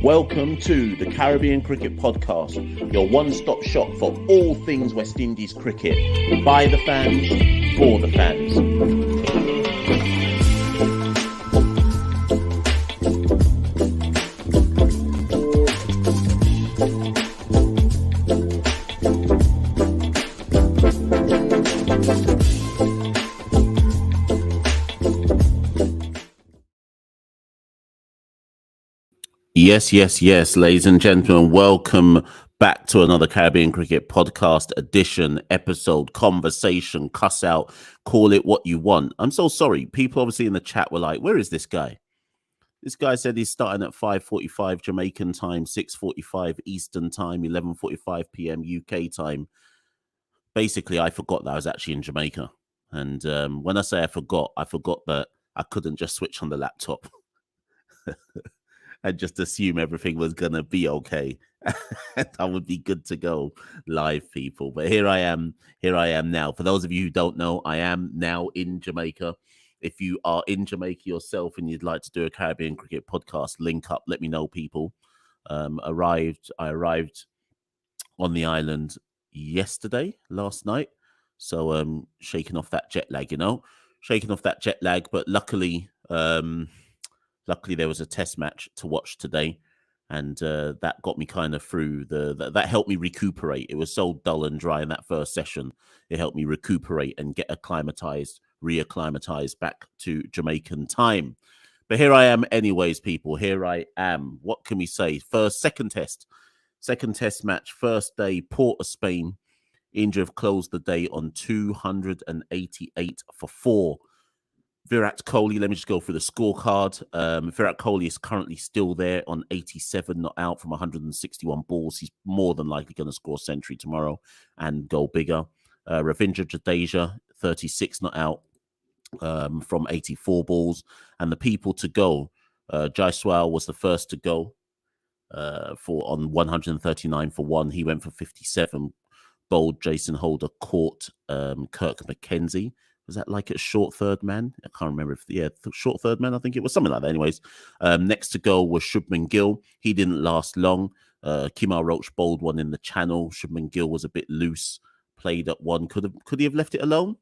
Welcome to the Caribbean Cricket Podcast, your one-stop shop for all things West Indies cricket. By the fans, for the fans. Yes, ladies and gentlemen, welcome back to another Caribbean Cricket Podcast edition, episode, conversation, cuss out, call it what you want. I'm so sorry. People obviously in the chat were like, where is this guy? This guy said he's starting at 5:45 Jamaican time, 6:45 Eastern time, 11:45 p.m. UK time. Basically, I forgot that I was actually in Jamaica. And when I say I forgot that I couldn't just switch on the laptop. And just assume everything was going to be okay. I would be good to go live, people. But here I am now. For those of you who don't know, I am now in Jamaica. If you are in Jamaica yourself and you'd like to do a Caribbean Cricket Podcast, link up, let me know, people. I arrived on the island last night. So shaking off that jet lag, but luckily there was a test match to watch today, and that got me kind of through that helped me recuperate. It was so dull and dry in that first session. It helped me recuperate and get reacclimatized back to Jamaican time. But here I am anyways, people. Here I am. What can we say? Second test match, first day, Port of Spain. India have closed the day on 288 for 4. Virat Kohli, let me just go through the scorecard. Virat Kohli is currently still there on 87 not out from 161 balls. He's more than likely going to score a century tomorrow and go bigger. Ravindra Jadeja, 36 not out from 84 balls. And the people to go, Jaiswal was the first to go on 139 for 1. He went for 57. Bowled Jason Holder, caught Kirk McKenzie. Was that like a short third man? I can't remember short third man. I think it was something like that. Anyways, next to go was Shubman Gill. He didn't last long. Kimar Roach bowled one in the channel. Shubman Gill was a bit loose, played at one. Could he have left it alone?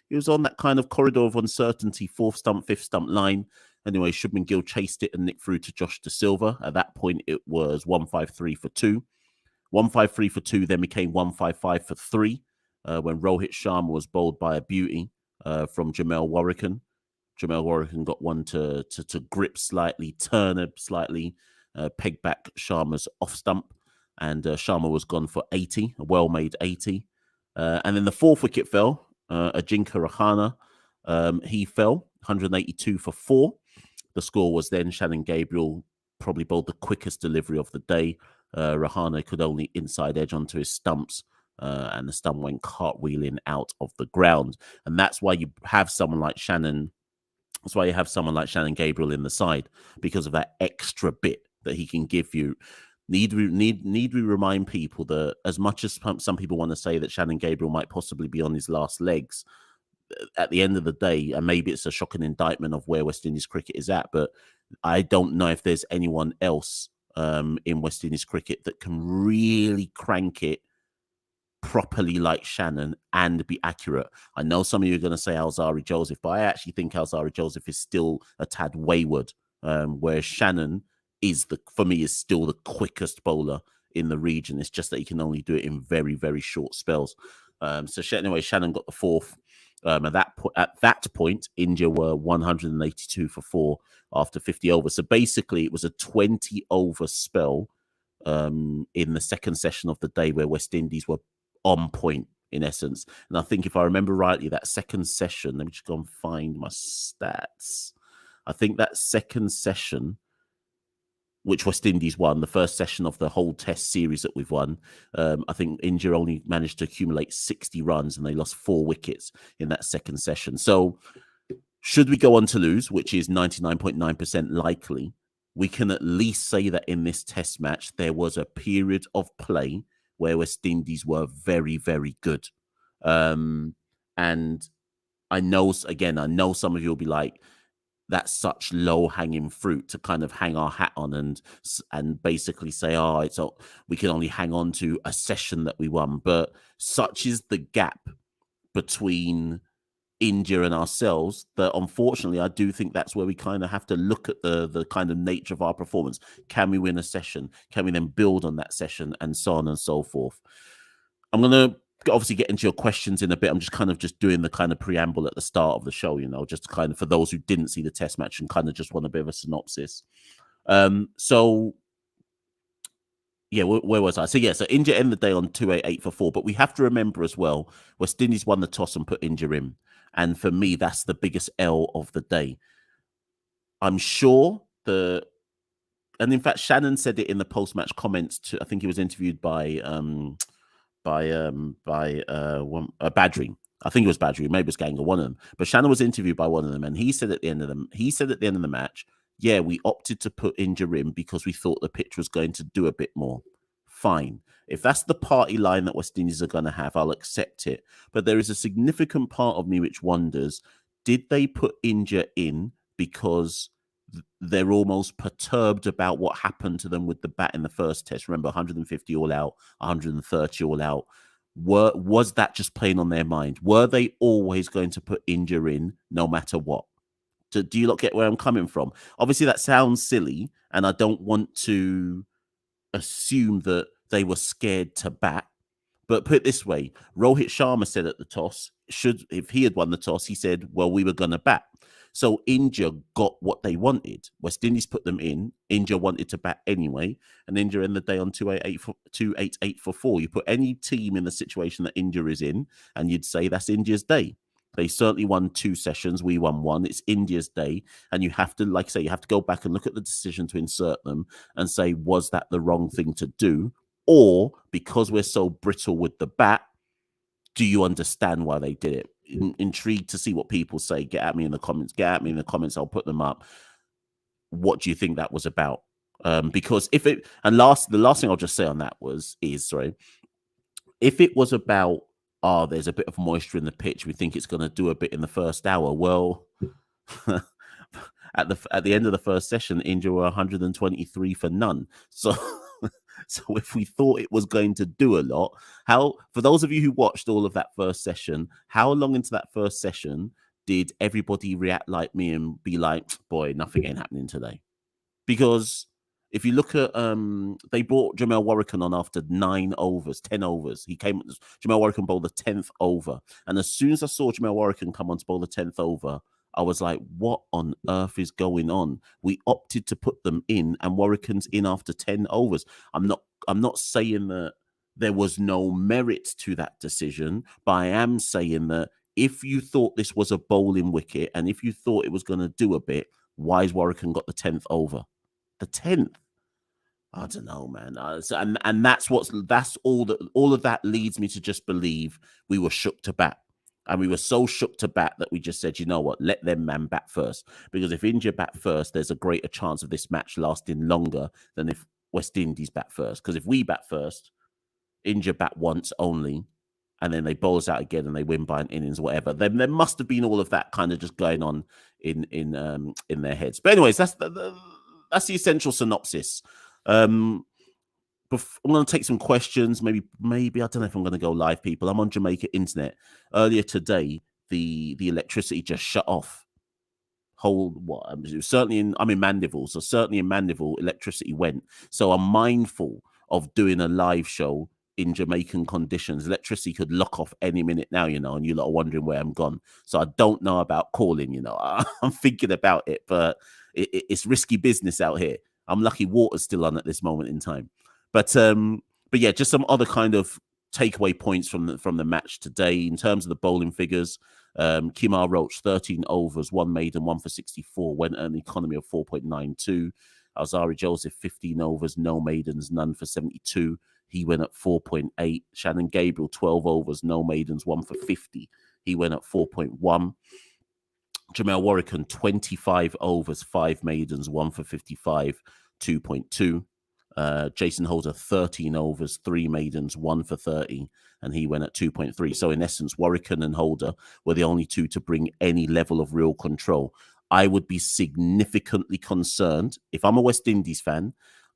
He was on that kind of corridor of uncertainty, 4th stump, 5th stump line. Anyway, Shubman Gill chased it and nicked through to Josh De Silva. At that point, it was 153 for 2. 153 for 2, then became 155 for 3. When Rohit Sharma was bowled by a beauty from Jamel Warrican. Jamel Warrican got one to grip slightly, turn slightly, peg back Sharma's off stump, and Sharma was gone for 80, a well-made 80. And then the 4th wicket fell, Ajinkya Rahane. He fell, 182 for 4. The score was then Shannon Gabriel probably bowled the quickest delivery of the day. Rahane could only inside edge onto his stumps. And the stump went cartwheeling out of the ground. And that's why you have someone like Shannon. That's why you have someone like Shannon Gabriel in the side, because of that extra bit that he can give you. Need we remind people that as much as some people want to say that Shannon Gabriel might possibly be on his last legs, at the end of the day, and maybe it's a shocking indictment of where West Indies cricket is at, but I don't know if there's anyone else in West Indies cricket that can really crank it properly like Shannon and be accurate. I know some of you are going to say Alzari Joseph, but I actually think Alzari Joseph is still a tad wayward, whereas Shannon for me is still the quickest bowler in the region. It's just that he can only do it in very, very short spells. So anyway, Shannon got the 4th. At that point, India were 182 for 4 after 50 overs. So basically, it was a 20-over spell in the second session of the day where West Indies were on point, in essence. And I think if I remember rightly, that second session, let me just go and find my stats. I think that second session, which West Indies won, the first session of the whole test series that we've won, I think India only managed to accumulate 60 runs and they lost 4 wickets in that second session. So should we go on to lose, which is 99.9% likely, we can at least say that in this test match, there was a period of play where West Indies were very, very good. And I know some of you will be like, that's such low hanging fruit to kind of hang our hat on and basically say, oh, we can only hang on to a session that we won. But such is the gap between India and ourselves that unfortunately I do think that's where we kind of have to look at the kind of nature of our performance. Can we win a session? Can we then build on that session, and so on and so forth? I'm gonna obviously get into your questions in a bit. I'm just doing the kind of preamble at the start of the show, just to kind of, for those who didn't see the test match and kind of just want a bit of a synopsis. So yeah, where was I? So India ended the day on 288 for 4, but we have to remember as well, West Indies won the toss and put India in. And for me, that's the biggest L of the day. I'm sure and in fact, Shannon said it in the post-match comments I think he was interviewed by Badri. I think it was Badri, maybe it was Ganga, one of them. But Shannon was interviewed by one of them, and he said at the end of the match, yeah, we opted to put India in because we thought the pitch was going to do a bit more. Fine. If that's the party line that West Indies are going to have, I'll accept it. But there is a significant part of me which wonders, did they put India in because they're almost perturbed about what happened to them with the bat in the first test? Remember, 150 all out, 130 all out. Was that just playing on their mind? Were they always going to put India in no matter what? Do you not get where I'm coming from? Obviously, that sounds silly, and I don't want to assume that they were scared to bat. But put it this way, Rohit Sharma said at the toss, if he had won the toss, he said, well, we were going to bat. So India got what they wanted. West Indies put them in. India wanted to bat anyway. And India ended the day on 288 for 4. You put any team in the situation that India is in, and you'd say that's India's day. They certainly won 2 sessions. We won 1. It's India's day. And you have to, like I say, you have to go back and look at the decision to insert them and say, was that the wrong thing to do? Or because we're so brittle with the bat, do you understand why they did it? Intrigued to see what people say. Get at me in the comments. I'll put them up. What do you think that was about? Because the last thing I'll just say on that if it was about, there's a bit of moisture in the pitch, we think it's going to do a bit in the first hour. Well, at the end of the first session, India were 123 for none. So if we thought it was going to do a lot, for those of you who watched all of that first session, how long into that first session did everybody react like me and be like, boy, nothing ain't happening today? Because if you look at, they brought Jamel Warrican on after 10 overs. Jamel Warrican bowled the 10th over. And as soon as I saw Jamel Warrican come on to bowl the 10th over, I was like, what on earth is going on? We opted to put them in, and Warrican's in after 10 overs. I'm not saying that there was no merit to that decision, but I am saying that if you thought this was a bowling wicket and if you thought it was going to do a bit, why has Warrican got the 10th over? The 10th. I don't know, man. And that's all of that leads me to just believe we were shook to bat. And we were so shook to bat that we just said, you know what, let them man bat first. Because if India bat first, there's a greater chance of this match lasting longer than if West Indies bat first. Because if we bat first, India bat once only, and then they bowl us out again and they win by an innings, whatever. Then there must have been all of that kind of just going on in their heads. But anyways, that's the essential synopsis. I'm going to take some questions. Maybe I don't know if I'm going to go live, people. I'm on Jamaica internet. Earlier today, the electricity just shut off. I'm in Mandeville, so certainly in Mandeville, electricity went. So I'm mindful of doing a live show in Jamaican conditions. Electricity could lock off any minute now, and you lot are wondering where I'm gone. So I don't know about calling, I'm thinking about it, but it's risky business out here. I'm lucky water's still on at this moment in time. But yeah, just some other kind of takeaway points from the match today in terms of the bowling figures. Kimar Roach, 13 overs, 1 maiden, 1 for 64, went an economy of 4.92. Alzari Joseph, 15 overs, no maidens, none for 72. He went at 4.8. Shannon Gabriel, 12 overs, no maidens, 1 for 50. He went at 4.1. Jamel Warrican, 25 overs, 5 maidens, 1 for 55, 2.2. Jason Holder, 13 overs, 3 maidens, 1 for 30, and he went at 2.3. So in essence, Warrican and Holder were the only two to bring any level of real control. I would be significantly concerned. If I'm a West Indies fan,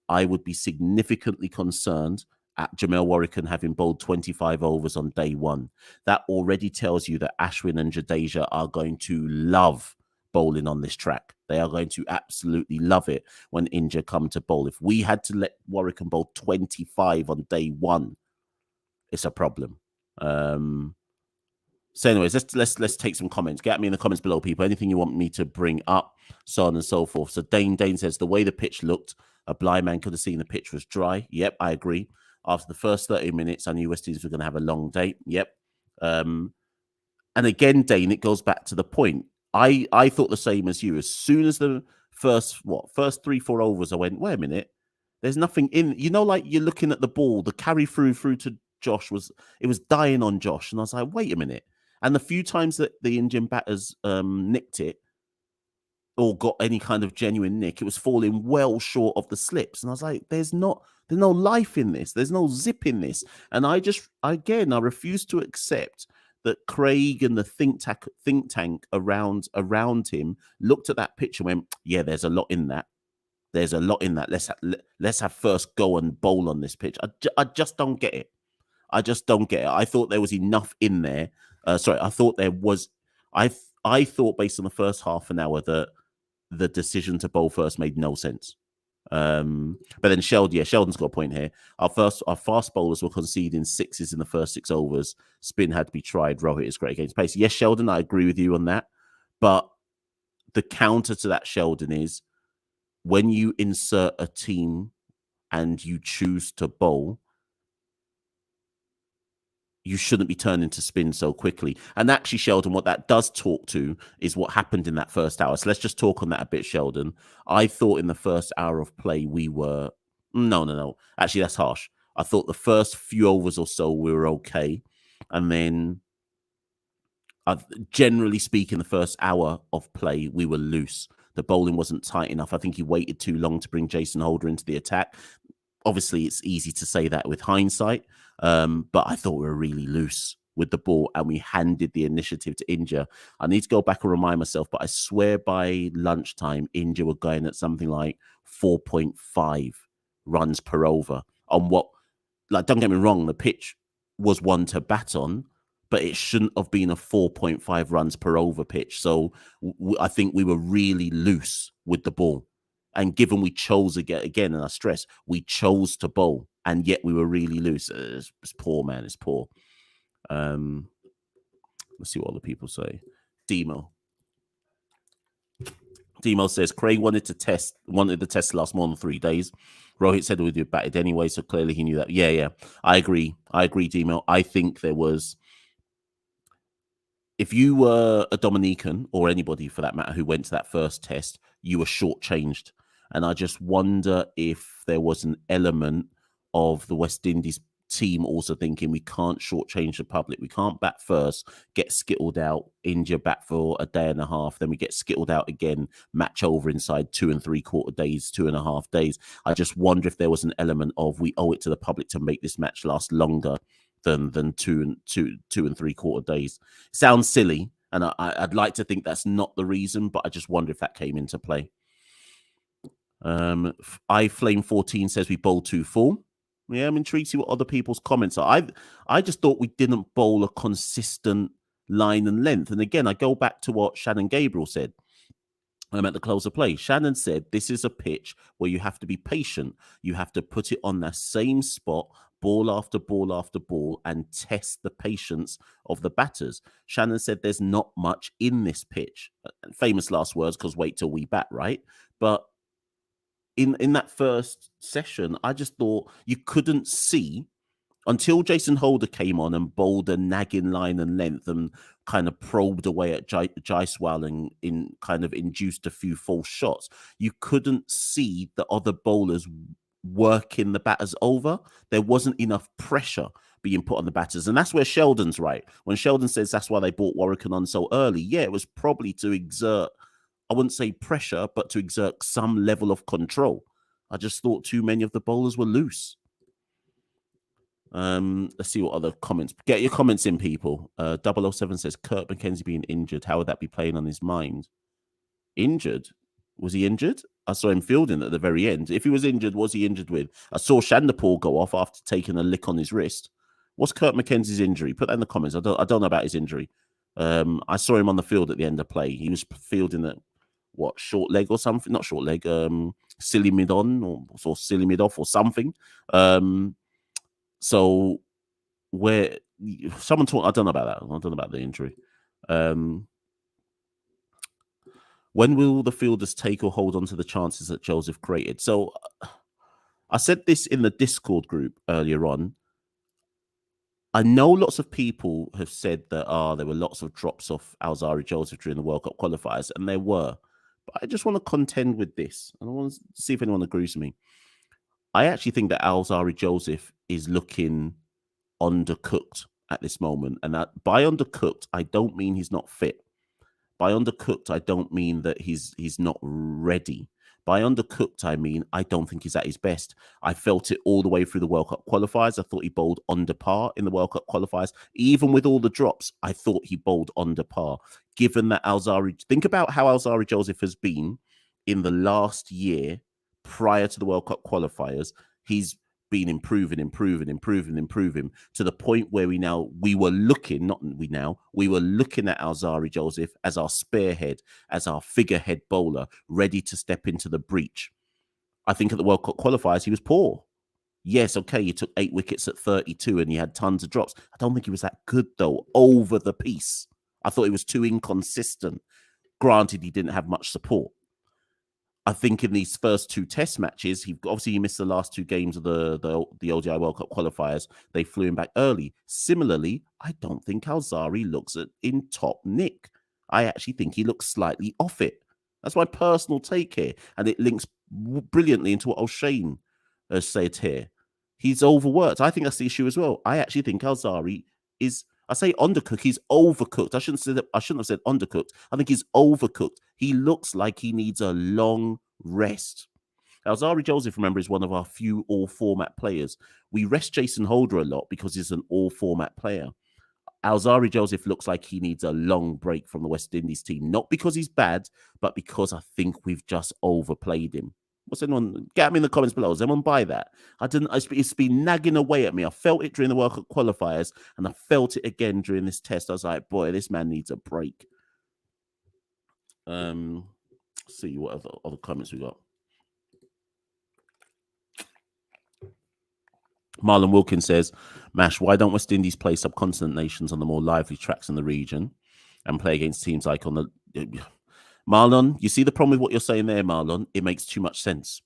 I would be significantly concerned at Jamel Warrican having bowled 25 overs on day one. That already tells you that Ashwin and Jadeja are going to love bowling on this track. They are going to absolutely love it when India come to bowl. If we had to let Warrican bowl 25 on day one, it's a problem. So, anyways, let's take some comments. Get me in the comments below, people. Anything you want me to bring up, so on and so forth. So Dane says the way the pitch looked, a blind man could have seen the pitch was dry. Yep, I agree. After the first 30 minutes, I knew West Indies were going to have a long day. Yep. And again, Dane, it goes back to the point. I thought the same as you. As soon as the first 3-4 overs, I went, wait a minute. There's nothing in. Like you're looking at the ball, the carry through to Josh was dying on Josh, and I was like, wait a minute. And the few times that the Indian batters nicked it or got any kind of genuine nick, it was falling well short of the slips. And I was like, there's no life in this. There's no zip in this. And I refuse to accept that Craig and the think tank around him looked at that pitch and went, yeah, there's a lot in that. There's a lot in that. Let's have first go and bowl on this pitch. I just don't get it. I just don't get it. I thought there was enough in there. I thought there was. I thought based on the first half an hour that the decision to bowl first made no sense. But then Sheldon's got a point here. Our fast bowlers were conceding sixes in the first 6 overs. Spin had to be tried. Rohit is great against pace. Yes, Sheldon, I agree with you on that. But the counter to that, Sheldon, is when you insert a team and you choose to bowl, you shouldn't be turning to spin so quickly. And actually, Sheldon, what that does talk to is what happened in that first hour. So let's just talk on that a bit, Sheldon. I thought in the first hour of play, we were... No. Actually, that's harsh. I thought the first few overs or so, we were okay. And then, generally speaking, the first hour of play, we were loose. The bowling wasn't tight enough. I think he waited too long to bring Jason Holder into the attack. Obviously, it's easy to say that with hindsight, but I thought we were really loose with the ball and we handed the initiative to India. I need to go back and remind myself, but I swear by lunchtime, India were going at something like 4.5 runs per over on what, like, don't get me wrong, the pitch was one to bat on, but it shouldn't have been a 4.5 runs per over pitch. So I think we were really loose with the ball. And given we chose again, and I stress, we chose to bowl, and yet we were really loose. It's poor, man. It's poor. Let's see what other people say. Demo says Craig wanted the test to last more than 3 days. Rohit said we'd be batted anyway, so clearly he knew that. Yeah. I agree, Demo. I think there was... If you were a Dominican, or anybody for that matter, who went to that first test, you were shortchanged. And I just wonder if there was an element of the West Indies team also thinking we can't shortchange the public. We can't bat first, get skittled out, India bat for a day and a half, then we get skittled out again, match over inside 2 3/4 days, 2.5 days. I just wonder if there was an element of we owe it to the public to make this match last longer than 2 3/4 days. Sounds silly, and I'd like to think that's not the reason, but I just wonder if that came into play. iFlame14 says we bowled too full. Yeah, I'm intrigued to see what other people's comments are. I just thought we didn't bowl a consistent line and length. And again, I go back to what Shannon Gabriel said at the close of play. Shannon said this is a pitch where you have to be patient. You have to put it on that same spot, ball after ball after ball, and test the patience of the batters. Shannon said there's not much in this pitch. Famous last words, because wait till we bat, right? But in that first session, I just thought you couldn't see until Jason Holder came on and bowled a nagging line and length and kind of probed away at Jaiswal and in kind of induced a few false shots. You couldn't see the other bowlers working the batters over. There wasn't enough pressure being put on the batters. And that's where Sheldon's right. When Sheldon says that's why they brought Warrican on so early, yeah, it was probably to exert, I wouldn't say pressure, but to exert some level of control. I just thought too many of the bowlers were loose. Let's see what other comments. Get your comments in, people. 007 says Kurt McKenzie being injured. How would that be playing on his mind? Injured? Was he injured? I saw him fielding at the very end. If he was injured, was he injured with? I saw Shandapur go off after taking a lick on his wrist. What's Kurt McKenzie's injury? Put that in the comments. I don't know about his injury. I saw him on the field at the end of play. He was fielding at what, short leg or something? Not short leg. Silly mid on or silly mid off or something. So where someone talk, I don't know about that. I don't know about the injury. When will the fielders take or hold on to the chances that Joseph created? So I said this in the Discord group earlier on. I know lots of people have said that there were lots of drops off Alzari Joseph during the World Cup qualifiers, and there were. But I just want to contend with this, and I want to see if anyone agrees with me. I actually think that Alzari Joseph is looking undercooked at this moment. And that, by undercooked, I don't mean he's not fit. By undercooked, I don't mean that he's not ready. By undercooked, I mean I don't think he's at his best. I felt it all the way through the World Cup qualifiers. I thought he bowled under par in the World Cup qualifiers. Even with all the drops, I thought he bowled under par. Given that think about how Alzari Joseph has been in the last year prior to the World Cup qualifiers. He's been improving to the point where we were looking at Alzari Joseph as our spearhead, as our figurehead bowler, ready to step into the breach. I think at the World Cup qualifiers, he was poor. Yes, okay, he took 8 wickets at 32 and he had tons of drops. I don't think he was that good, though, over the piece. I thought he was too inconsistent. Granted, he didn't have much support. I think in these first 2 test matches, he missed the last 2 games of the ODI World Cup qualifiers. They flew him back early. Similarly, I don't think Alzari looks in top nick. I actually think he looks slightly off it. That's my personal take here. And it links brilliantly into what O'Shane has said here. He's overworked. I think that's the issue as well. I actually think Alzari is... I say undercooked. He's overcooked. I shouldn't have said undercooked. I think he's overcooked. He looks like he needs a long rest. Alzari Joseph, remember, is one of our few all-format players. We rest Jason Holder a lot because he's an all-format player. Alzari Joseph looks like he needs a long break from the West Indies team. Not because he's bad, but because I think we've just overplayed him. What's anyone? Get me in the comments below. Does anyone buy that? It's been nagging away at me. I felt it during the World Cup qualifiers, and I felt it again during this test. I was like, boy, this man needs a break. Let's see what other comments we got. Marlon Wilkins says, Mash, why don't West Indies play subcontinent nations on the more lively tracks in the region and play against teams like on the... Marlon, you see the problem with what you're saying there, Marlon? It makes too much sense.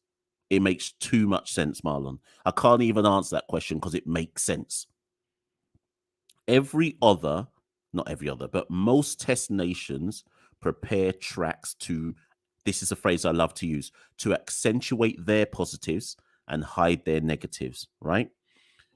It makes too much sense, Marlon. I can't even answer that question because it makes sense. Not every other, but most test nations prepare tracks to, this is a phrase I love to use, to accentuate their positives and hide their negatives, right?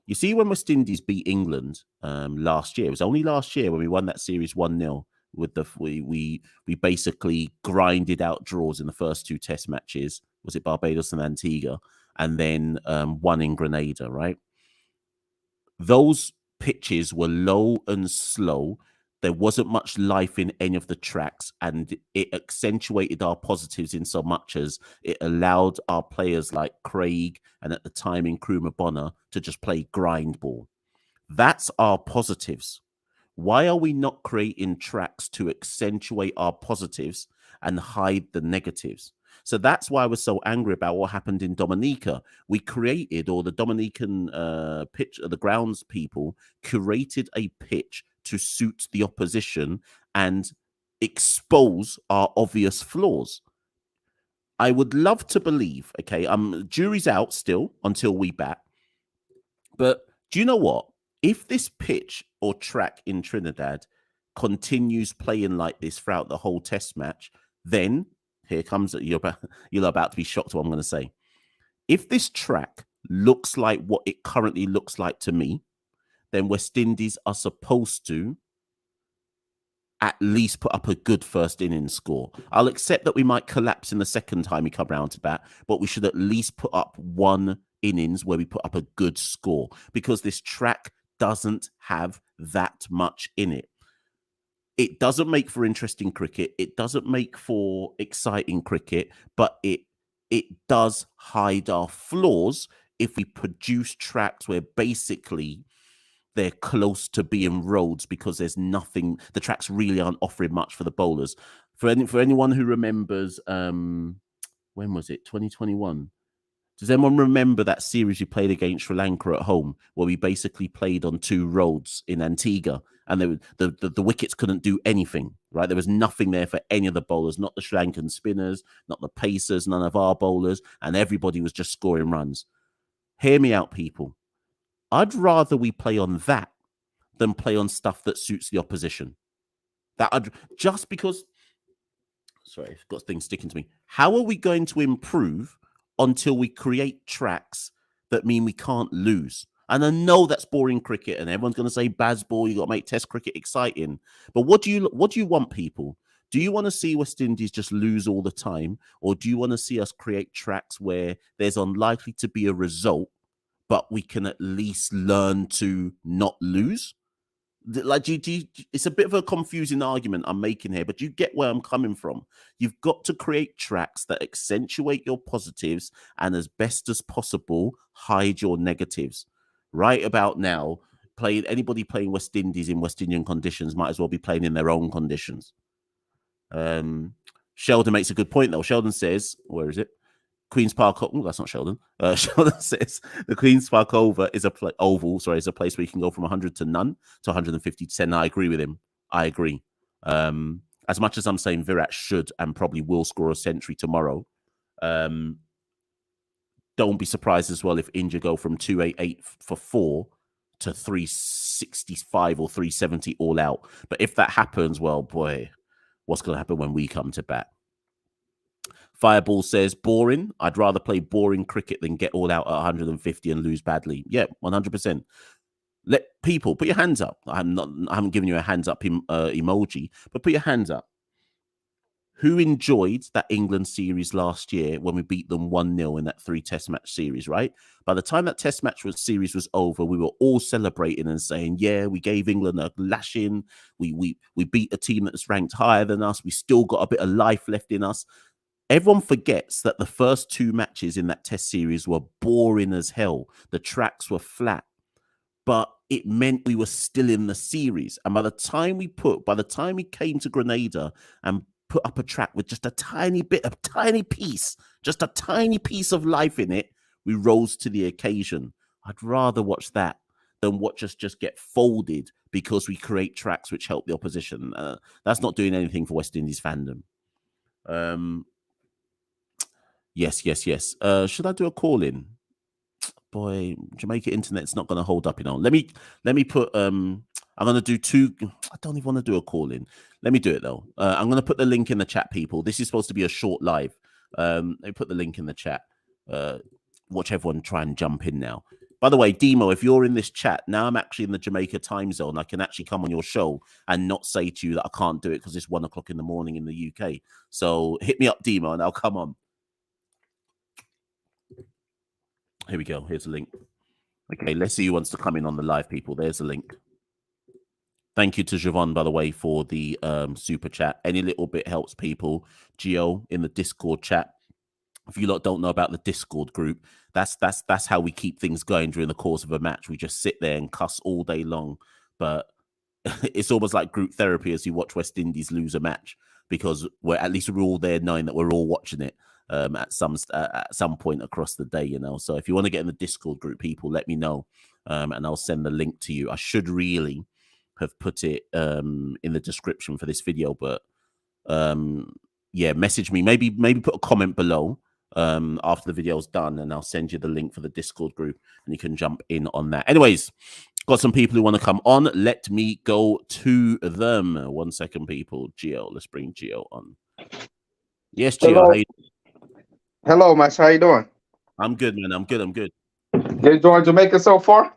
You see, when West Indies beat England last year, it was only last year when we won that series 1-0. We basically grinded out draws in the first 2 test matches. Was it Barbados and Antigua? And then one in Grenada, right? Those pitches were low and slow. There wasn't much life in any of the tracks, and it accentuated our positives in so much as it allowed our players like Craig and at the time Nkrumah Bonner to just play grind ball. That's our positives. Why are we not creating tracks to accentuate our positives and hide the negatives? So that's why we're so angry about what happened in Dominica. We created, or the Dominican pitch, the grounds people curated a pitch to suit the opposition and expose our obvious flaws. I would love to believe, okay, jury's out still until we bat. But do you know what? If this pitch or track in Trinidad continues playing like this throughout the whole test match, then here comes, you're about to be shocked what I'm going to say. If this track looks like what it currently looks like to me, then West Indies are supposed to at least put up a good first innings score. I'll accept that we might collapse in the second time we come round to bat, but we should at least put up one innings where we put up a good score, because this track doesn't have that much in it. It doesn't make for interesting cricket. It doesn't make for exciting cricket, but it does hide our flaws if we produce tracks where basically they're close to being roads because there's nothing. The tracks really aren't offering much for the bowlers. For anyone who remembers, when was it? 2021. Does anyone remember that series we played against Sri Lanka at home, where we basically played on 2 roads in Antigua, and the wickets couldn't do anything, right? There was nothing there for any of the bowlers, not the Sri Lankan spinners, not the pacers, none of our bowlers, and everybody was just scoring runs. Hear me out, people. I'd rather we play on that than play on stuff that suits the opposition. Just because, sorry, I've got things sticking to me. How are we going to improve until we create tracks that mean we can't lose? And I know that's boring cricket, and everyone's going to say Bazball, you got to make Test cricket exciting. But what do you want, people? Do you want to see West Indies just lose all the time, or do you want to see us create tracks where there's unlikely to be a result, but we can at least learn to not lose? Like, it's a bit of a confusing argument I'm making here, but you get where I'm coming from. You've got to create tracks that accentuate your positives and, as best as possible, hide your negatives. Right about now, anybody playing West Indies in West Indian conditions might as well be playing in their own conditions. Sheldon makes a good point, though. Sheldon says, where is it? Queen's Park. Oh, that's not Sheldon. Sheldon says the Queen's Park Oval is a place where you can go from 100 to none to 150 to 10. I agree with him. I agree. As much as I'm saying Virat should and probably will score a century tomorrow, don't be surprised as well if India go from 288 for 4 to 365 or 370 all out. But if that happens, well, boy, what's going to happen when we come to bat? Fireball says, boring. I'd rather play boring cricket than get all out at 150 and lose badly. Yeah, 100%. Let people put your hands up. I haven't given you a hands up emoji, but put your hands up. Who enjoyed that England series last year when we beat them 1-0 in that 3 test match series, right? By the time that test match series was over, we were all celebrating and saying, yeah, we gave England a lashing. We beat a team that's ranked higher than us. We still got a bit of life left in us. Everyone forgets that the first 2 matches in that test series were boring as hell. The tracks were flat, but it meant we were still in the series. And by the time we came to Grenada and put up a track with just a tiny piece of life in it, we rose to the occasion. I'd rather watch that than watch us just get folded because we create tracks which help the opposition. That's not doing anything for West Indies fandom. Yes. Should I do a call in? Boy, Jamaica internet's not going to hold up, you know. Let me put I'm going to do 2. I don't even want to do a call in. Let me do it though. I'm going to put the link in the chat, people. This is supposed to be a short live. Let me put the link in the chat. Watch everyone try and jump in now. By the way, Demo, if you're in this chat, now I'm actually in the Jamaica time zone. I can actually come on your show and not say to you that I can't do it because it's 1 o'clock in the morning in the UK. So hit me up, Demo, and I'll come on. Here we go. Here's a link. Okay, let's see who wants to come in on the live, people. There's a link. Thank you to Javon, by the way, for the super chat. Any little bit helps people. Gio in the Discord chat. If you lot don't know about the Discord group, that's how we keep things going during the course of a match. We just sit there and cuss all day long. But it's almost like group therapy as you watch West Indies lose a match, because we're all there knowing that we're all watching it. At some point across the day, you know. So if you want to get in the Discord group, people, let me know, and I'll send the link to you. I should really have put it in the description for this video, but yeah, message me. Maybe put a comment below after the video's done, and I'll send you the link for the Discord group, and you can jump in on that. Anyways, got some people who want to come on. Let me go to them. 1 second, people. Gio, let's bring Gio on. Yes, Gio. Hello, Max. How you doing? I'm good, man. I'm good. You enjoying Jamaica so far?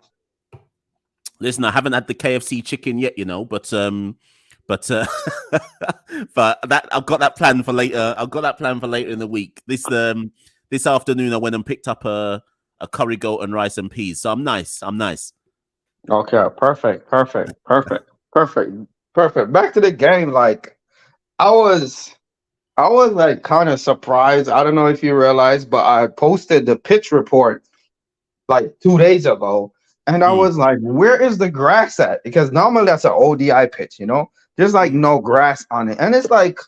Listen, I haven't had the KFC chicken yet, you know, but but that I've got that plan for later. I've got that plan for later in the week. This afternoon, I went and picked up a curry goat and rice and peas. So I'm nice. Okay, perfect. Perfect. Back to the game. Like I was, I was like kind of surprised. I don't know if you realized, but I posted the pitch report like 2 days ago, and I Mm, was like, "Where is the grass at?" Because normally that's an ODI pitch, There's like mm, no grass on it, and it's like,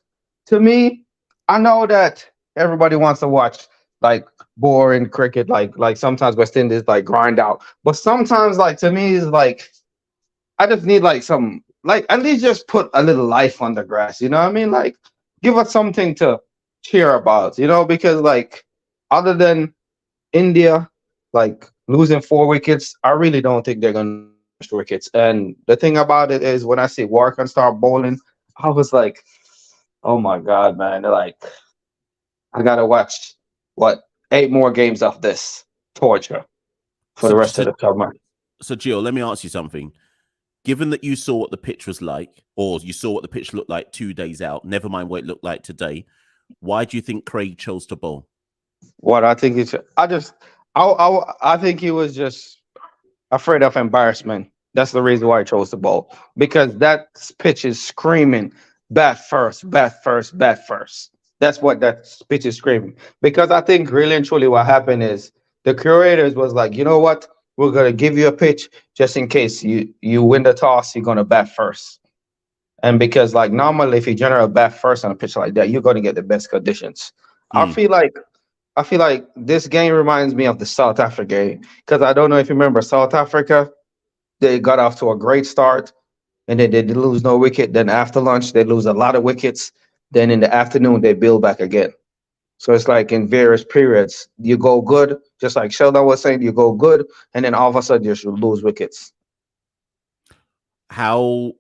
to me, I know that everybody wants to watch like boring cricket, like sometimes West Indies like grind out, but sometimes like to me it's like I just need like some like at least just put a little life on the grass. You know what I mean? Like give us something to cheer about. Because like other than India, like losing 4 wickets, I really don't think they're gonna lose that much wickets. And the thing about it is, when I see Warren start bowling, I was like, oh my god, man! Like I gotta watch what 8 more games of this torture for So, the rest so, of the summer. so, Gio, let me ask you something. Given that you saw what the pitch was like, or you saw what the pitch looked like 2 days out, never mind what it looked like today, why do you think Craig chose to bowl? What I think is, I think he was just afraid of embarrassment. That's the reason why I chose the bowl, because that pitch is screaming bat first, bat first, bat first. That's what that pitch is screaming. Because I think really and truly what happened is the curators was like, you know what? We're gonna give you a pitch just in case you win the toss, you're gonna bat first. And because like normally if you generate bat first on a pitch like that, you're gonna get the best conditions. I Mm. feel like I feel like this game reminds me of the South Africa game because I don't know if you remember South Africa. They got off to a great start, and then they did lose no wicket. Then after lunch, they lose a lot of wickets. Then in the afternoon, they build back again. So it's like in various periods, you go good, just like Sheldon was saying, you go good, and then all of a sudden you lose wickets. How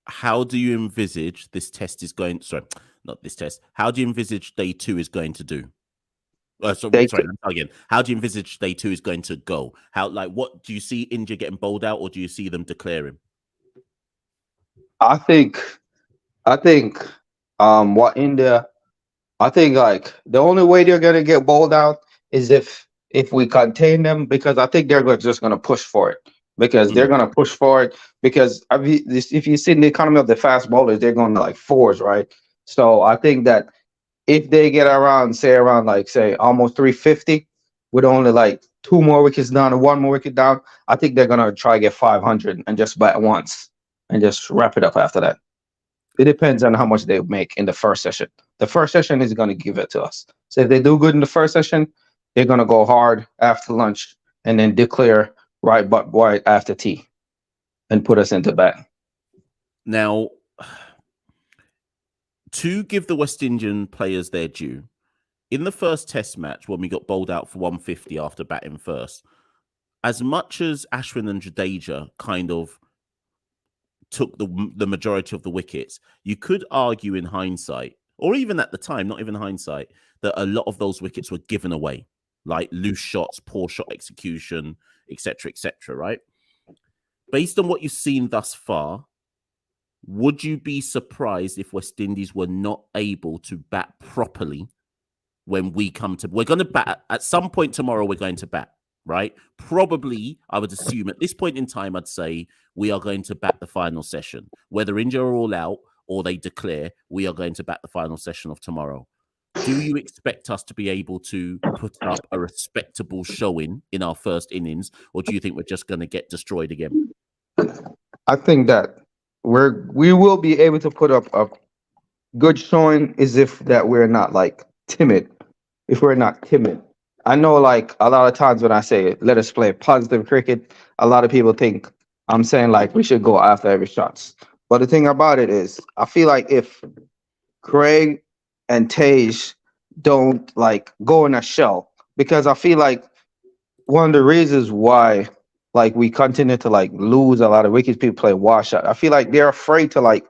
how do you envisage this test is going? Sorry, not this test. How do you envisage day two is going to do? They, Sorry, let me start again. How do you envisage day two is going to go? How, like, what do you see India getting bowled out, or do you see them declaring? I think, I think, what India I think like the only way they're gonna get bowled out is if we contain them, because I think just gonna push for it, because they're Mm. gonna push for it because if you see in the economy of the fast bowlers, they're going to like fours, right? So I think that if they get around, say around like say almost 350 with only like 2 more wickets down or 1 more wicket down, I think they're gonna try to get 500 and just bat once and just wrap it up after that. It depends on how much they make in the first session. The first session is going to give it to us. So if they do good in the first session, they're going to go hard after lunch and then declare right after tea and put us into bat. Now, to give the West Indian players their due, in the first Test match when we got bowled out for 150 after batting first, as much as Ashwin and Jadeja kind of took the majority of the wickets, you could argue in hindsight, or even at the time, not even hindsight, that a lot of those wickets were given away, like loose shots, poor shot execution, etc., right? Based on what you've seen thus far, would you be surprised if West Indies were not able to bat properly when we come to? We're going to bat at some point tomorrow. We're going to bat, right? Probably, I would assume at this point in time, I'd say we are going to bat the final session. Whether India are all out or they declare, we are going to bat the final session of tomorrow. Do you expect us to be able to put up a respectable showing in our first innings, or do you think we're just going to get destroyed again? I think that we will be able to put up a good showing is if that we're not like timid. If we're not timid. I know like a lot of times when I say let us play positive cricket, a lot of people think I'm saying like we should go after every shots. But the thing about it is I feel like if Craig and Tage don't like go in a shell, because I feel like one of the reasons why like we continue to like lose a lot of wickets, people play washout. I feel like they're afraid to like,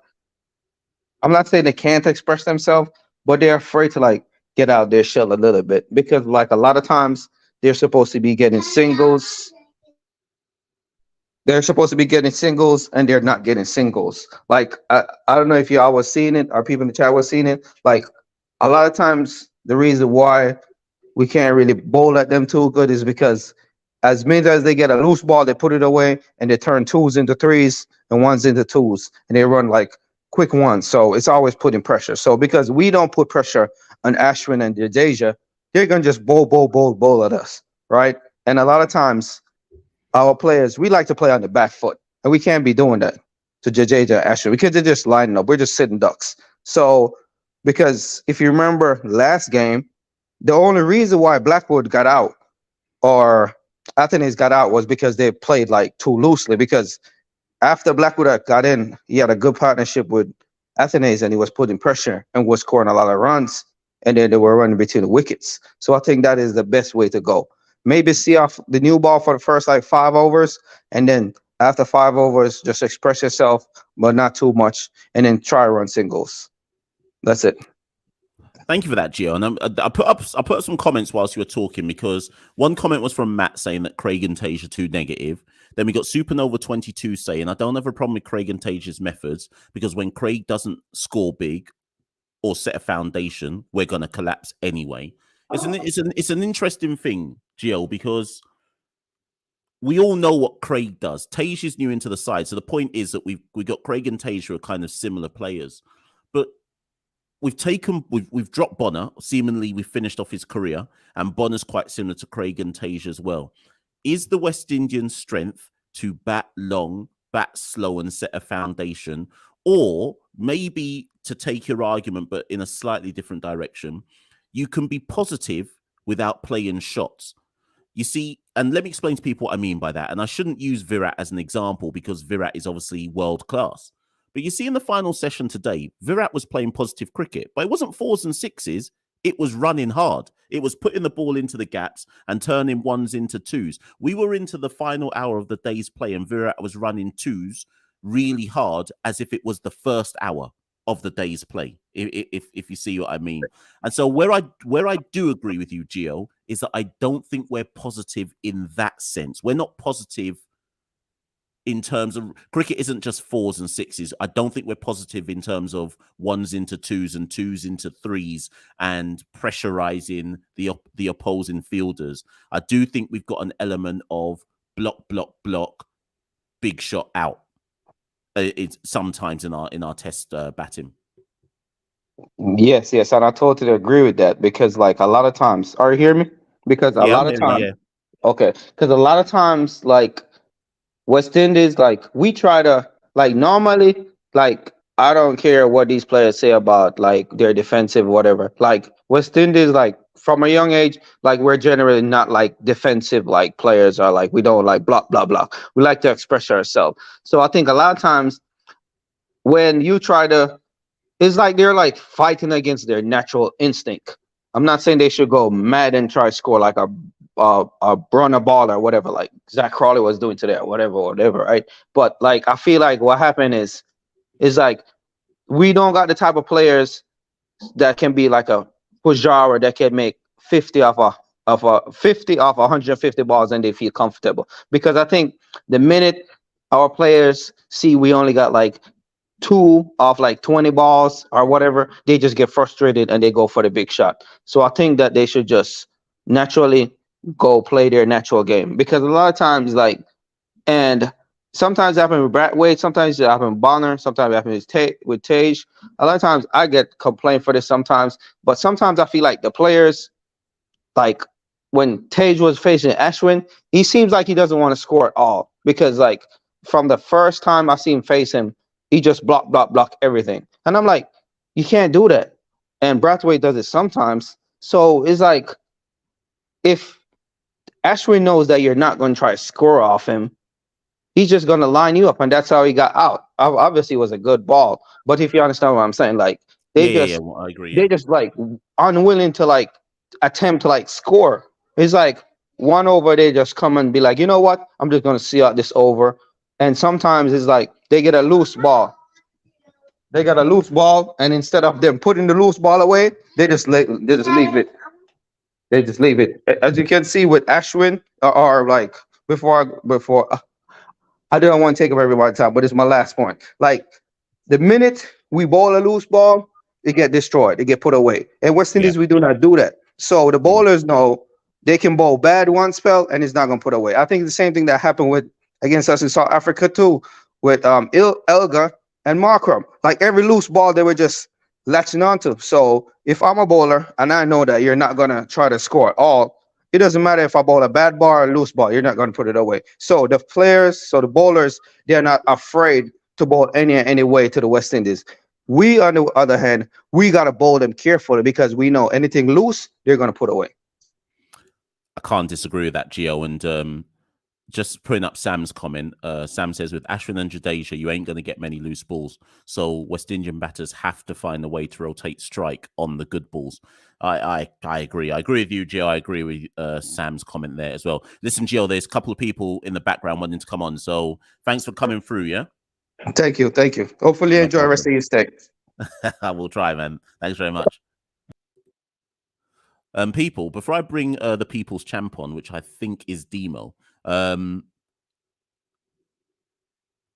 I'm not saying they can't express themselves, but they're afraid to like get out their shell a little bit, because like a lot of times they're supposed to be getting singles. They're supposed to be getting singles and they're not getting singles. Like I don't know if y'all was seeing it or people in the chat was seeing it. Like a lot of times the reason why we can't really bowl at them too good is because as many as they get a loose ball, they put it away and they turn twos into threes and ones into twos, and they run like quick ones. So it's always putting pressure. So because we don't put pressure on Ashwin and Jadeja, they're gonna just bowl at us, right? And a lot of times our players, we like to play on the back foot, and we can't be doing that to Jadeja Ashwin because they're just lining up. We're just sitting ducks. So because if you remember last game, the only reason why Blackwood got out or Athens got out was because they played like too loosely. Because after Blackwood had got in, he had a good partnership with Athens and he was putting pressure and was scoring a lot of runs. And then they were running between the wickets. So I think that is the best way to go. Maybe see off the new ball for the first like 5 overs. And then after 5 overs, just express yourself, but not too much. And then try run singles. That's it. Thank you for that, Gio. And I put up some comments whilst you were talking, because one comment was from Matt saying that Craig and Tage are too negative. Then we got Supernova 22 saying, I don't have a problem with Craig and Tage's methods, because when Craig doesn't score big or set a foundation, we're going to collapse anyway. It's an interesting thing, Gio, because we all know what Craig does. Tage is new into the side. So the point is that we got Craig and Tage who are kind of similar players. But we've dropped Bonner. Seemingly, we've finished off his career, and Bonner's quite similar to Craig and Tage as well. Is the West Indian strength to bat long, bat slow, and set a foundation, or maybe to take your argument, but in a slightly different direction, you can be positive without playing shots? You see, and let me explain to people what I mean by that. And I shouldn't use Virat as an example because Virat is obviously world class. But you see, in the final session today, Virat was playing positive cricket, but it wasn't fours and sixes. It was running hard. It was putting the ball into the gaps and turning ones into twos. We were into the final hour of the day's play, and Virat was running twos really hard as if it was the first hour of the day's play, if you see what I mean. And so where I do agree with you, Gio, is that I don't think we're positive in that sense. We're not positive in terms of cricket isn't just fours and sixes. I don't think we're positive in terms of ones into twos and twos into threes and pressurizing the opposing fielders. I do think we've got an element of block, big shot out. It's sometimes in our test batting. Yes, and I totally agree with that because, like, a lot of times, are you hearing me? Because a Yeah, lot I'm of hearing you, times, yeah. okay, because a lot of times, like, West Indies, like, we try to, like, normally, like, I don't care what these players say about, like, their defensive, whatever. Like, West Indies, like, from a young age, like, we're generally not, like, defensive, like, players are, like, we don't, like, blah. We like to express ourselves. So I think a lot of times when you try to, it's like they're like fighting against their natural instinct. I'm not saying they should go mad and try to score like a Brunner ball or whatever, like Zach Crawley was doing today, or whatever, right? But like I feel like what happened is like we don't got the type of players that can be like a Pujara that can make 50 off 150 balls and they feel comfortable. Because I think the minute our players see we only got like 2 off like 20 balls or whatever, they just get frustrated and they go for the big shot. So I think that they should just naturally go play their natural game, because a lot of times, like, and sometimes it happens with Brad Wade, sometimes it happens with Bonner, sometimes it happens with Tage. A lot of times I get complained for this sometimes, but sometimes I feel like the players, like when Tage was facing Ashwin, he seems like he doesn't want to score at all, because like from the first time I see him face him, he just block everything. And I'm like, you can't do that. And Brathwaite does it sometimes. So it's like, if Ashwin knows that you're not going to try to score off him, he's just going to line you up. And that's how he got out. Obviously, it was a good ball. But if you understand what I'm saying, like, Yeah, well, I agree. they just like unwilling to like attempt to like score. It's like 1 over, they just come and be like, you know what? I'm just going to see out this over. And sometimes it's like they get a loose ball. And instead of them putting the loose ball away, they just leave it. They just leave it. As you can see with Ashwin, or like before, I don't want to take up everybody's time, but it's my last point. Like the minute we bowl a loose ball, it get destroyed. It get put away. And West Indies, we do not do that. So the bowlers know They can bowl bad one spell and it's not gonna put away. I think the same thing that happened with against us in South Africa too, with Elga and Markram. Like every loose ball they were just latching onto. So if I'm a bowler and I know that you're not gonna try to score at all, it doesn't matter if I bowl a bad ball or a loose ball, you're not gonna put it away. So the players, so the bowlers, they're not afraid to bowl any way to the West Indies. We, on the other hand, we gotta bowl them carefully because we know anything loose, they're gonna put away. I can't disagree with that, Gio. And just putting up Sam's comment, Sam says, with Ashwin and Jadeja, you ain't going to get many loose balls. So West Indian batters have to find a way to rotate strike on the good balls. I agree. I agree with you, Gio. I agree with Sam's comment there as well. Listen, Gio, there's a couple of people in the background wanting to come on. So thanks for coming through, yeah? Thank you, thank you. Hopefully you No enjoy the rest problem. of your stay. I will try, man. Thanks very much. People, before I bring the people's champ on, which I think is Demo,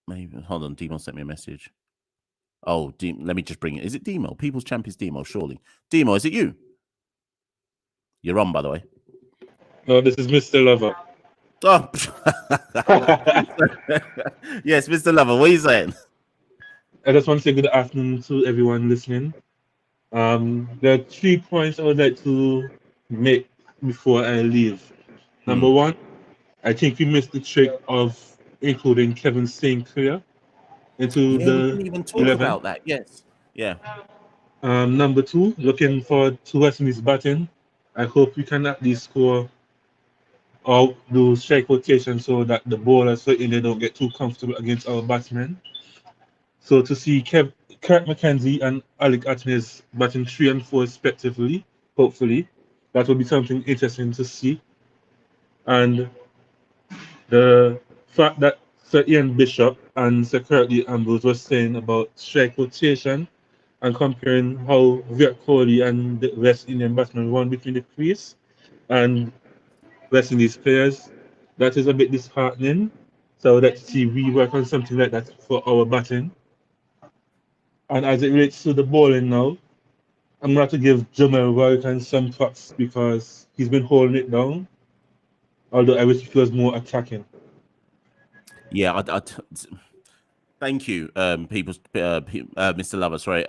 maybe hold on. Demo sent me a message. Oh, let me just bring it. Is it Demo? People's champ is Demo, surely. Demo, is it you? You're on, by the way. No, this is Mr. Lover. Oh, yes, Mr. Lover. What are you saying? I just want to say good afternoon to everyone listening. There are 3 points I would like to make before I leave. Number one, I think we missed the trick of including Kevin St. Clair into Yeah, we the didn't even talk 11. about that. Yes. Yeah. Number two, looking forward to West Indies batting. I hope we can at least score or do strike rotation so that the bowlers so India don't get too comfortable against our batsmen. So to see Kirk McKenzie and Alec Atnes batting 3 and 4 respectively, hopefully, that will be something interesting to see. And the fact that Sir Ian Bishop and Sir Curtly Ambrose were saying about strike rotation and comparing how Virat Kohli and the West Indian batsmen run between the crease and West Indies players, that is a bit disheartening. So I would like to see we work on something like that for our batting. And as it relates to the bowling now, I'm going to have to give Jamel Warrington some props because he's been holding it down, although I wish he was more attacking. Yeah. Thank you, Mr. Lover. Sorry.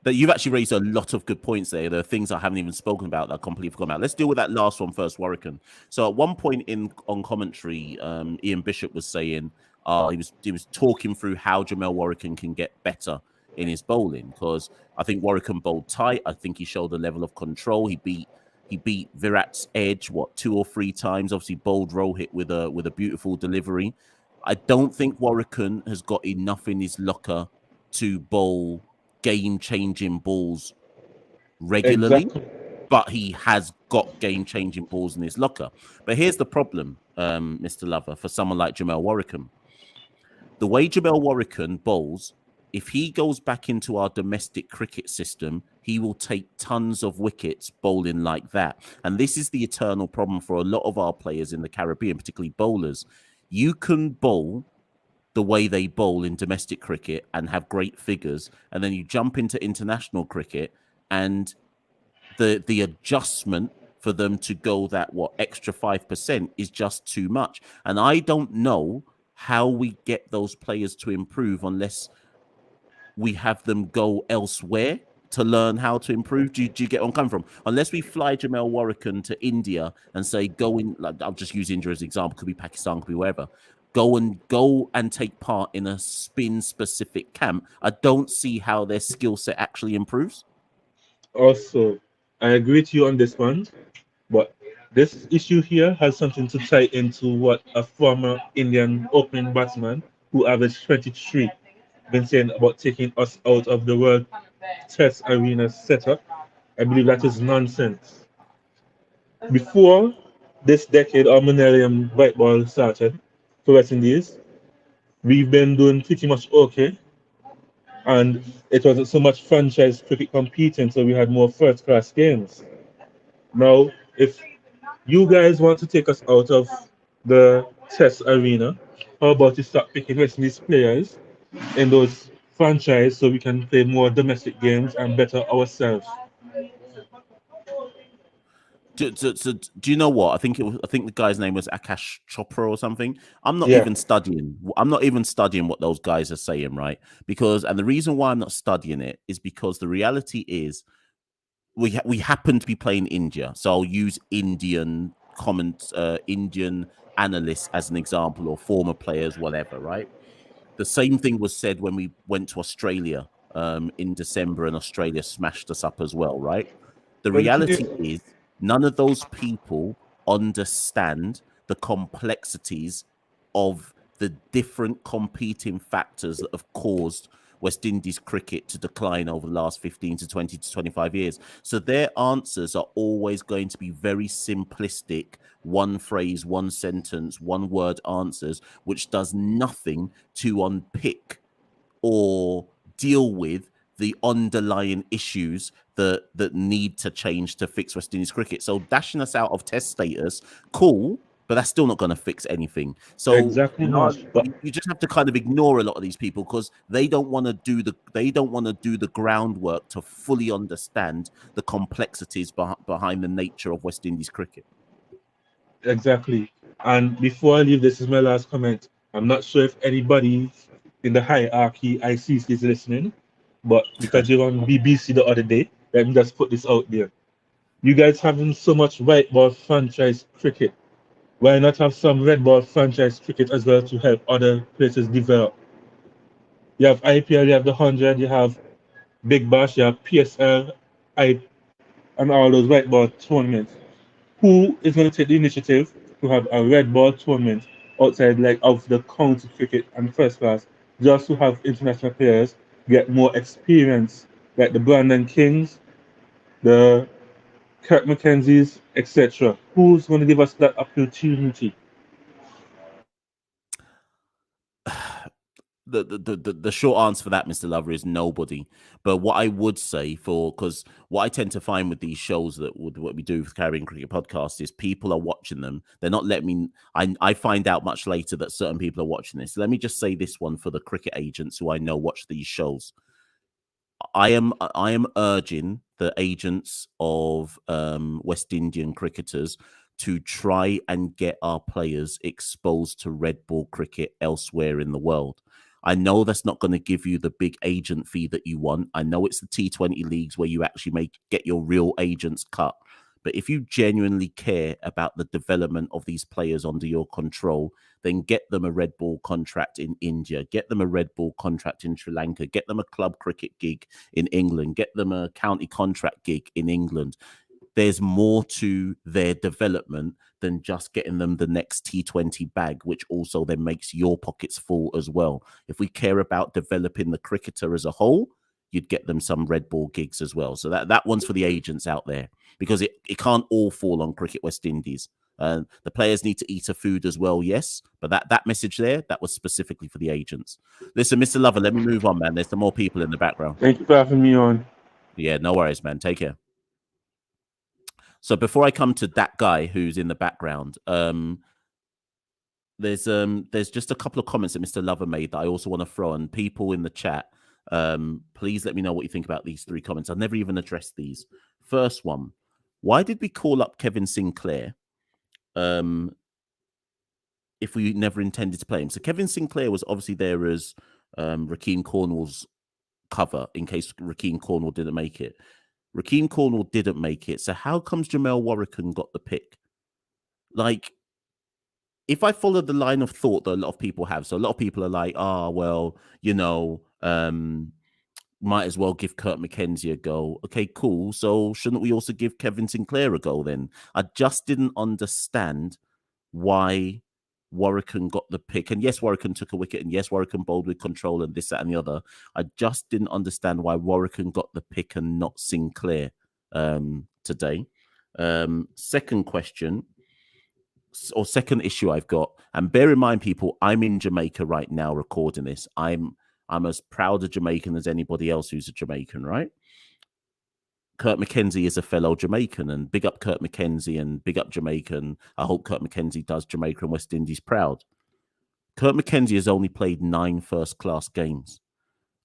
That you've actually raised a lot of good points there. There are things I haven't even spoken about that I completely forgot about. Let's deal with that last one first, Warwican. So at one point on commentary, Ian Bishop was saying he was talking through how Jamel Warwican can get better in his bowling, because I think Warwican bowled tight. I think he showed a level of control. He beat Virat's edge 2 or 3 times. Obviously bowled Rohit with a beautiful delivery. I don't think Warwican has got enough in his locker to bowl game-changing balls regularly, Exactly. but he has got game-changing balls in his locker. But here's the problem, Mr. Lover, for someone like Jamel Warwican. The way Jamel Warwican bowls, if he goes back into our domestic cricket system, he will take tons of wickets bowling like that. And this is the eternal problem for a lot of our players in the Caribbean, particularly bowlers. You can bowl the way they bowl in domestic cricket and have great figures, and then you jump into international cricket and the adjustment for them to go that extra 5% is just too much. And I don't know how we get those players to improve unless we have them go elsewhere to learn how to improve. Do you get where I'm coming from? Unless we fly Jamel Warwican to India and say, go in, like, I'll just use India as an example, could be Pakistan, could be wherever. Go and take part in a spin specific camp. I don't see how their skill set actually improves. Also, I agree with you on this one, but this issue here has something to tie into what a former Indian opening batsman who averaged 23 been saying about taking us out of the World Test Arena setup. I believe that is nonsense. Before this decade or millennium white ball started for West Indies, we've been doing pretty much okay. And it wasn't so much franchise cricket competing, so we had more first class games. Now, if you guys want to take us out of the test arena, how about you start picking West Indies players in those franchise so we can play more domestic games and better ourselves? Do you know what? I think I think the guy's name was Akash Chopra or something. I'm not Yeah, even studying. I'm not even studying what those guys are saying, right? And the reason why I'm not studying it is because the reality is we happen to be playing India, so I'll use Indian analysts as an example, or former players, whatever, right? The same thing was said when we went to Australia in December, and Australia smashed us up as well, right? The but the thing is, reality is, none of those people understand the complexities of the different competing factors that have caused West Indies cricket to decline over the last 15 to 20 to 25 years. So their answers are always going to be very simplistic, one phrase, one sentence, one word answers, which does nothing to unpick or deal with the underlying issues that need to change to fix West Indies cricket. So dashing us out of Test status, cool, but that's still not going to fix anything. So exactly, Marsh. But you just have to kind of ignore a lot of these people because they don't want to do the groundwork to fully understand the complexities behind the nature of West Indies cricket. exactly. And before I leave, this is my last comment. I'm not sure if anybody in the hierarchy ICC is listening, but because you're on BBC the other day, let me just put this out there. You guys having so much white ball franchise cricket. Why not have some red ball franchise cricket as well to help other places develop? You have IPL, you have the 100, you have Big Bash, you have PSL, and all those white ball tournaments. Who is going to take the initiative to have a red ball tournament outside like of the county cricket and first class, just to have international players get more experience, like the Brandon Kings, the Kirk McKenzie's, etc. Who's going to give us that opportunity? The short answer for that, Mr. Lover, is nobody. But what I would say, because what I tend to find with these shows what we do with Caribbean Cricket Podcast is people are watching them. They're not letting me. I find out much later that certain people are watching this. Let me just say this one for the cricket agents who I know watch these shows. I am urging the agents of West Indian cricketers to try and get our players exposed to red ball cricket elsewhere in the world. I know that's not going to give you the big agent fee that you want. I know it's the T20 leagues where you actually get your real agents cut. But if you genuinely care about the development of these players under your control, then get them a red ball contract in India, get them a red ball contract in Sri Lanka, get them a club cricket gig in England, get them a county contract gig in England. There's more to their development than just getting them the next T20 bag, which also then makes your pockets full as well. If we care about developing the cricketer as a whole, you'd get them some red ball gigs as well. So that one's for the agents out there, because it can't all fall on Cricket West Indies. The players need to eat a food as well, yes, but that message there, that was specifically for the agents. Listen, Mr. Lover, let me move on, man. There's some more people in the background. Thank you for having me on. Yeah, no worries, man. Take care. So before I come to that guy who's in the background, there's just a couple of comments that Mr. Lover made that I also want to throw on. People in the chat, please let me know what you think about these three comments. I've never even addressed these. First one, why did we call up Kevin Sinclair if we never intended to play him? So Kevin Sinclair was obviously there as Rakeem Cornwall's cover in case Rakeem Cornwall didn't make it. Rakeem Cornwall didn't make it. So how comes Jamel Warrican got the pick? Like, if I follow the line of thought that a lot of people have, so a lot of people are like, well, might as well give Kurt McKenzie a go. Okay, cool. So shouldn't we also give Kevin Sinclair a go then? I just didn't understand why Warrican got the pick. And yes, Warrican took a wicket, and yes, Warrican bowled with control and this, that, and the other. I just didn't understand why Warrican got the pick and not Sinclair today. Second question, or second issue I've got, and bear in mind, people, I'm in Jamaica right now recording this. I'm as proud a Jamaican as anybody else who's a Jamaican, right? Kurt McKenzie is a fellow Jamaican, and big up Kurt McKenzie and big up Jamaican. I hope Kurt McKenzie does Jamaica and West Indies proud. Kurt McKenzie has only played 9 first-class games.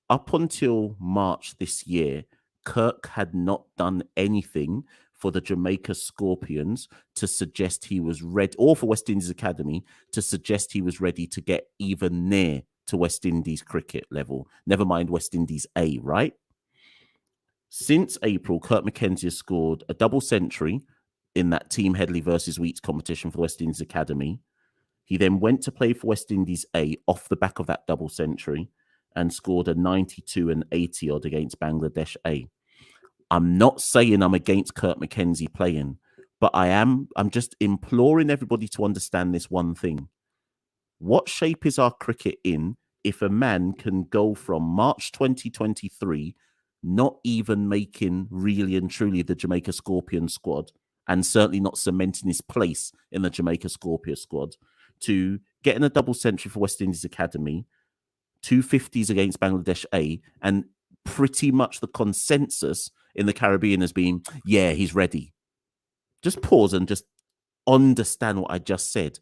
Up until March this year, Kirk had not done anything for the Jamaica Scorpions to suggest he was ready, or for West Indies Academy to suggest he was ready to get even near to West Indies cricket level. Never mind West Indies A, right? Since April, Kurt McKenzie has scored a double century in that Team Headley versus Wheats competition for the West Indies Academy. He then went to play for West Indies A off the back of that double century and scored a 92 and 80 odd against Bangladesh A. I'm not saying I'm against Kurt McKenzie playing, but I'm just imploring everybody to understand this one thing. What shape is our cricket in if a man can go from March 2023 not even making really and truly the Jamaica Scorpion squad, and certainly not cementing his place in the Jamaica Scorpion squad, to getting a double century for West Indies Academy, 250s against Bangladesh A, and pretty much the consensus in the Caribbean has been, yeah, he's ready. Just pause and just understand what I just said.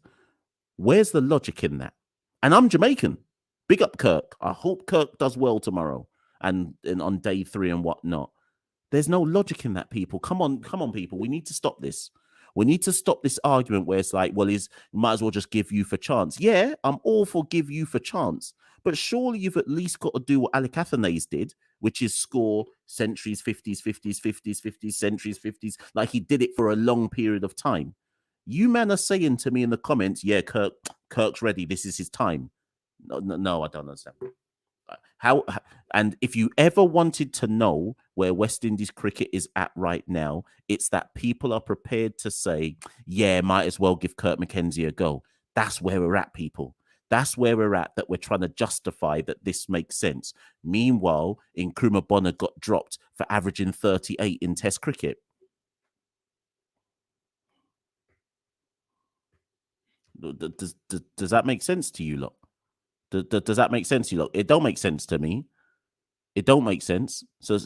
Where's the logic in that? And I'm Jamaican. Big up Kirk. I hope Kirk does well tomorrow and on day 3 and whatnot. There's no logic in that, people. Come on, people. We need to stop this. We need to stop this argument where it's like, well, might as well just give youth a chance. Yeah, I'm all for give youth a chance. But surely you've at least got to do what Alec Athanaze did, which is score centuries, 50s, 50s, 50s, 50s, centuries, 50s. Like he did it for a long period of time. You men are saying to me in the comments, yeah, Kirk's ready. This is his time. No, I don't understand. How? And if you ever wanted to know where West Indies cricket is at right now, it's that people are prepared to say, yeah, might as well give Kurt McKenzie a go. That's where we're at, people. That's where we're at, that we're trying to justify that this makes sense. Meanwhile, Nkrumah Bonner got dropped for averaging 38 in Test cricket. Does that make sense to you lot? Does that make sense to you lot? It don't make sense to me. It don't make sense. So,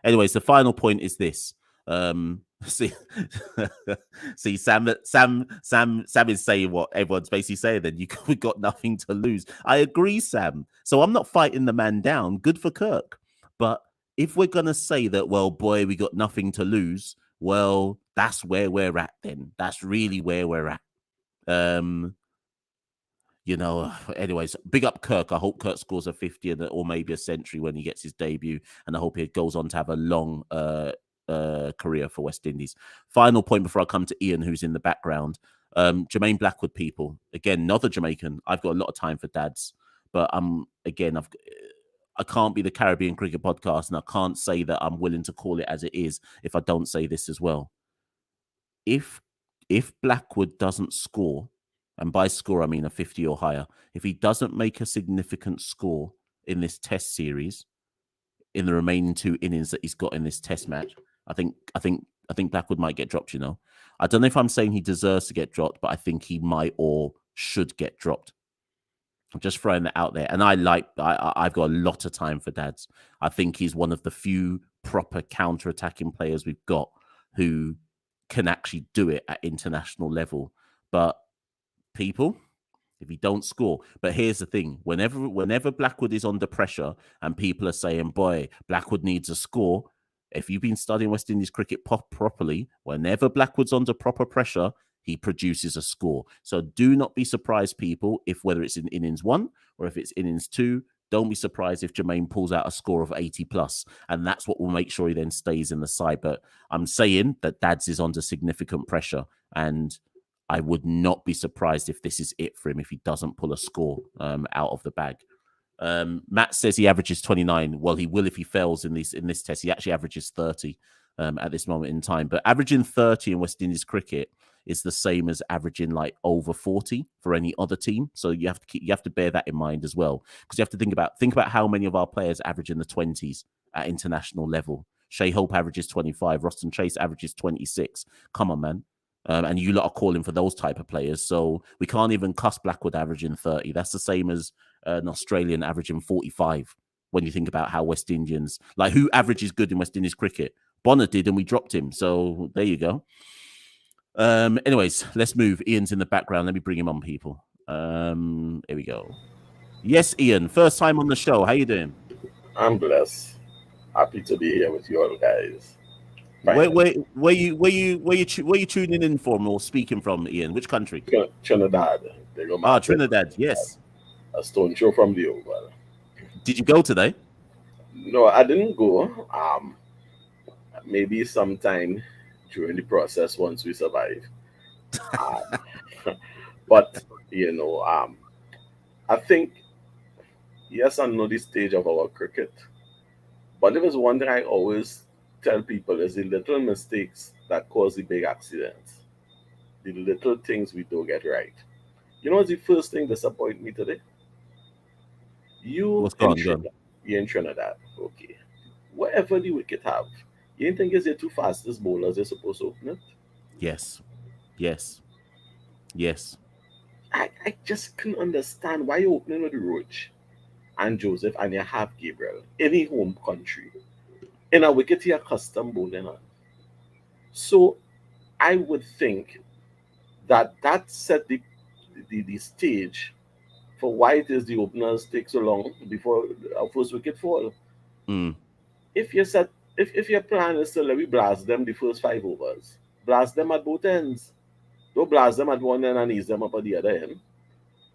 anyways, the final point is this. See, Sam is saying what everyone's basically saying. Then we got nothing to lose. I agree, Sam. So I'm not fighting the man down. Good for Kirk. But if we're gonna say that, well, boy, we got nothing to lose. Well, that's where we're at. Then that's really where we're at. Anyways, big up Kirk. I hope Kirk scores a 50 or maybe a century when he gets his debut, and I hope he goes on to have a long career for West Indies. Final point before I come to Ian, who's in the background. Jermaine Blackwood, people. Again, another Jamaican. I've got a lot of time for dads, but I can't be the Caribbean Cricket Podcast, and I can't say that I'm willing to call it as it is if I don't say this as well. If Blackwood doesn't score, and by score I mean a 50 or higher, if he doesn't make a significant score in this Test series, in the remaining 2 innings that he's got in this Test match, I think Blackwood might get dropped. I don't know if I'm saying he deserves to get dropped, but I think he might or should get dropped. I'm just throwing that out there. And I've got a lot of time for dads. I think he's one of the few proper counter-attacking players we've got who can actually do it at international level. But people, if he don't score. But here's the thing. Whenever Blackwood is under pressure and people are saying, boy, Blackwood needs a score, if you've been studying West Indies cricket properly, whenever Blackwood's under proper pressure, he produces a score. So do not be surprised, people, if whether it's in innings 1 or if it's innings 2, don't be surprised if Jermaine pulls out a score of 80 plus. And that's what will make sure he then stays in the side. But I'm saying that Dads is under significant pressure, and I would not be surprised if this is it for him if he doesn't pull a score out of the bag. Matt says he averages 29. Well, he will if he fails in this test. He actually averages 30 at this moment in time. But averaging 30 in West Indies cricket is the same as averaging like over 40 for any other team. So you have to bear that in mind as well, because you have to think about how many of our players average in the 20s at international level. Shea Hope averages 25. Roston Chase averages 26. Come on, man. And you lot are calling for those type of players. So we can't even cuss Blackwood averaging 30. That's the same as an Australian averaging 45. When you think about how West Indians, like who averages good in West Indies cricket? Bonner did, and we dropped him. So there you go. Anyways, let's move. Ian's in the background. Let me bring him on, people. Here we go. Yes, Ian. First time on the show. How you doing? I'm blessed. Happy to be here with you all, guys. Where Finally, where where you tuning in from or speaking from, Ian? Which country? Trinidad. They go Ah, market. Trinidad. Yes. A stone throw from the oval. Did you go today? No, I didn't go. Maybe sometime during the process once we survive. Um, but you know, I think yes, I know the stage of our cricket. But there is one thing I always tell people is the little mistakes that cause the big accidents. The little things we don't get right. You know what's the first thing disappoint me today? You What's in gone? Gone. Trinidad. You in Trinidad. Okay. Whatever the wicket have, you ain't think it's the two fastest bowlers they're supposed to open it? Yes. Yes. Yes. I just couldn't understand why you're opening with Roach and Joseph and you have Gabriel in a home country. In a wicket you're custom bowling on. So I would think that set the stage for why it is the openers take so long before our first wicket fall. Mm. If you set if your plan is to let me blast them the first 5 overs, blast them at both ends. Don't blast them at one end and ease them up at the other end.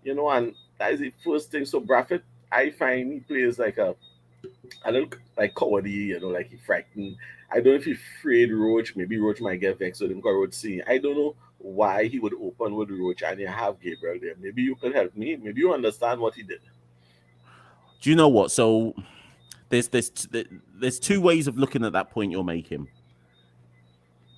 And that is the first thing. So Braffett, I find he plays like a little like cowardly, like he frightened. I don't know if he afraid Roach. Maybe Roach might get vexed with him because Roach see. I don't know why he would open with Roach and you have Gabriel there. Maybe you could help me. Maybe you understand what he did. Do you know what? So there's two ways of looking at that point you're making.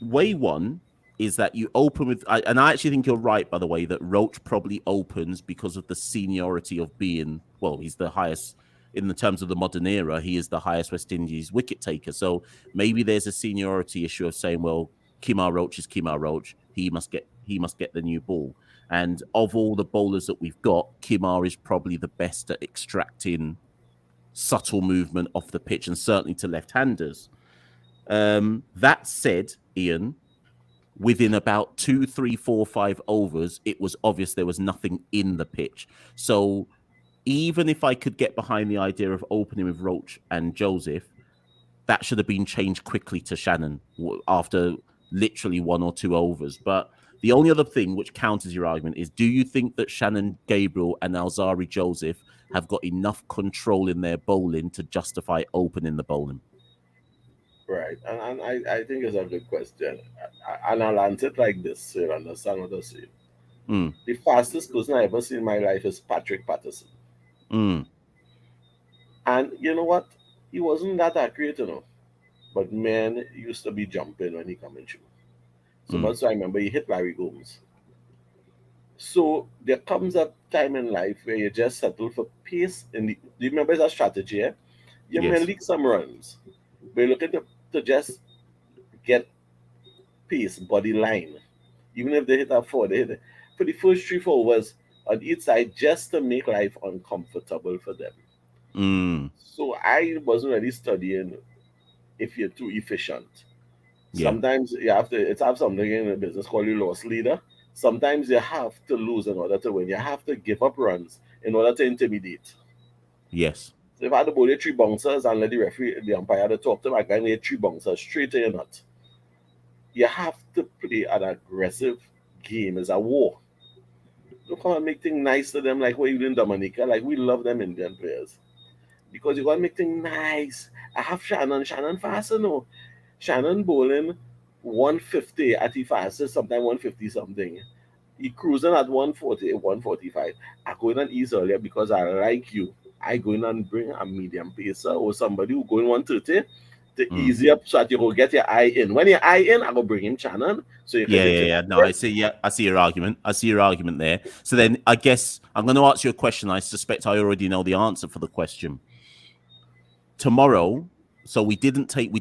Way one is that you open with, and I actually think you're right, by the way, that Roach probably opens because of the seniority of being, well, he's the highest in the terms of the modern era. He is the highest West Indies wicket taker. So maybe there's a seniority issue of saying, well, Kimar Roach is Kimar Roach. He must get the new ball. And of all the bowlers that we've got, Kimar is probably the best at extracting subtle movement off the pitch and certainly to left-handers. That said, Ian, within about 2, 3, 4, 5 overs, it was obvious there was nothing in the pitch. So even if I could get behind the idea of opening with Roach and Joseph, that should have been changed quickly to Shannon after literally 1 or 2 overs. But the only other thing which counters your argument is, do you think that Shannon Gabriel and Alzari Joseph have got enough control in their bowling to justify opening the bowling? Right. And I think it's a good question. And I'll answer it like this so you understand what I say. Mm, The fastest person I ever seen in my life is Patrick Patterson. mm, And you know what? He wasn't that accurate, but man used to be jumping when he coming through. So mm. much so I remember he hit Larry Gomes. So there comes a time in life where you just settle for pace. Do you remember that strategy? You may Yes. leak some runs, but you're looking to just get pace, body line. Even if they hit a four, they hit it for the first 3, 4 overs on each side just to make life uncomfortable for them. Mm, So I wasn't really studying if you're too efficient. yeah. Sometimes you have to, it's have something in the business called you loss leader. Sometimes you have to lose in order to win. You have to give up runs in order to intimidate. Yes. So if I had to bowl 3 bouncers and let the referee, the umpire, to talk to my guy, and 3 bouncers straight to your nut, you have to play an aggressive game. It's a war. Don't come and make things nice to them like what you do in Dominica. Like we love them Indian players. Because you gotta make things nice. I have Shannon fast, Shannon bowling 150 at the fastest, sometimes 150 something. He cruising at 140, 145. I go in and ease earlier because I like you. I go in and bring a medium pacer or somebody who go in 130 to Mm. ease you up so that you will get your eye in. When your eye in, I go bring him Shannon so you can Yeah, hit yeah, your yeah. No, I see. Yeah, I see your argument. I see your argument there. So then, I guess I'm going to ask you a question. I suspect I already know the answer for the question. Tomorrow, so we didn't take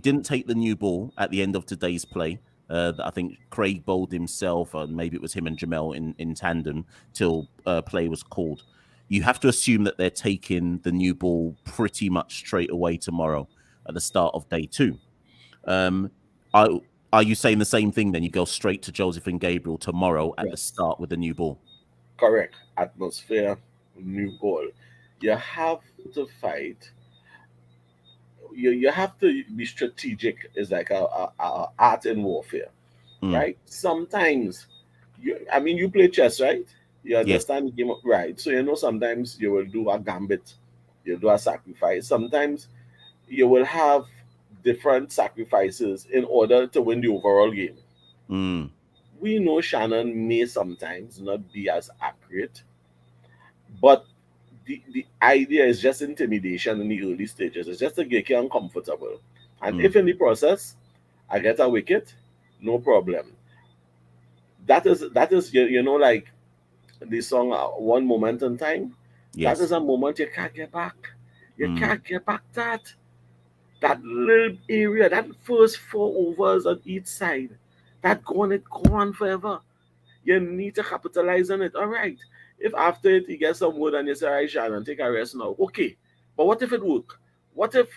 the new ball at the end of today's play. I think Craig bowled himself, and maybe it was him and Jamel in tandem till play was called. You have to assume that they're taking the new ball pretty much straight away tomorrow at the start of day two. Um, are, are you saying the same thing then? You go straight to Joseph and Gabriel tomorrow at the yes. start with the new ball? Correct. Atmosphere, new goal. You have to fight. you have to be strategic. It's like a art in warfare, Mm. right? Sometimes I mean, you play chess, right? You Yes. understand the game, right? So you know sometimes you will do a gambit, you do a sacrifice. Sometimes you will have different sacrifices in order to win the overall game. Mm. We know Shannon may sometimes not be as accurate, but the idea is just intimidation in the early stages. It's just to get you uncomfortable. And Mm. if in the process I get a wicket, no problem. That is you know, like the song One Moment in Time. That is Yes. a moment you can't get back. You Mm. can't get back that little area, that first four overs on each side. That gone, it gone forever. You need to capitalize on it. All right. If after it you get some wood and you say, all right, Shannon, take a rest now. Okay. But what if it work? What if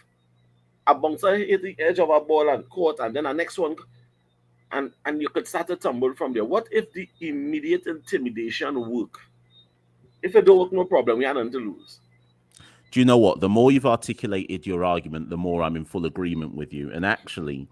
a bouncer hit the edge of a ball and caught, and then the next one, and you could start to tumble from there? What if the immediate intimidation work? If it don't work, no problem. We have nothing to lose. Do you know what? The more you've articulated your argument, the more I'm in full agreement with you. And actually,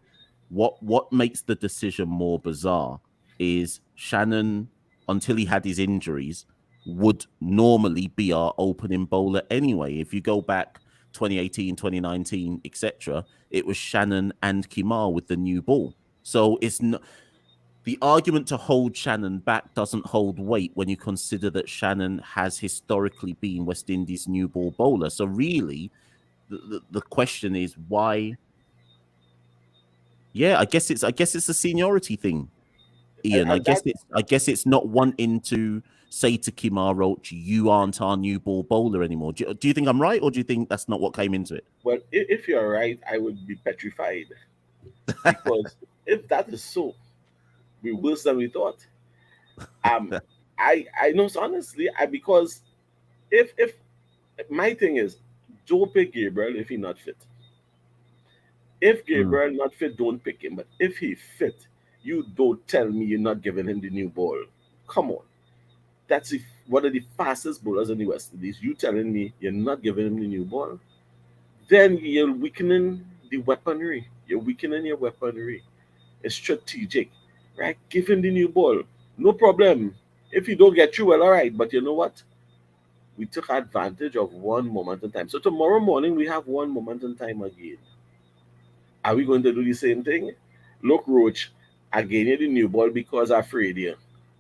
what makes the decision more bizarre is Shannon, until he had his injuries, would normally be our opening bowler anyway. If you go back 2018, 2019, etc., it was Shannon and Kimar with the new ball. So it's not the argument to hold Shannon back doesn't hold weight when you consider that Shannon has historically been West Indies' new ball bowler. So really, the question is why? Yeah, I guess it's a seniority thing, Ian. I And guess that, it's not wanting to say to Kimar Roach, you aren't our new ball bowler anymore. Do you think I'm right, or do you think that's not what came into it? well, if you're right, I would be petrified, because if that is so, we worse than we thought. Um, I know, so honestly, because if my thing is, don't pick Gabriel if he not fit. If Mm, Gabriel not fit, don't pick him. But if he fit, you don't tell me you're not giving him the new ball. Come on, that's one of the fastest bowlers in the West Indies. You telling me you're not giving him the new ball? Then you're weakening the weaponry. You're weakening your weaponry. It's strategic, right? Give him the new ball. No problem. If you don't get through, well, all right. But you know what? We took advantage of one moment in time. So tomorrow morning we have one moment in time again. Are we going to do the same thing? Look, Roach, I gave you the new ball because I'm afraid you.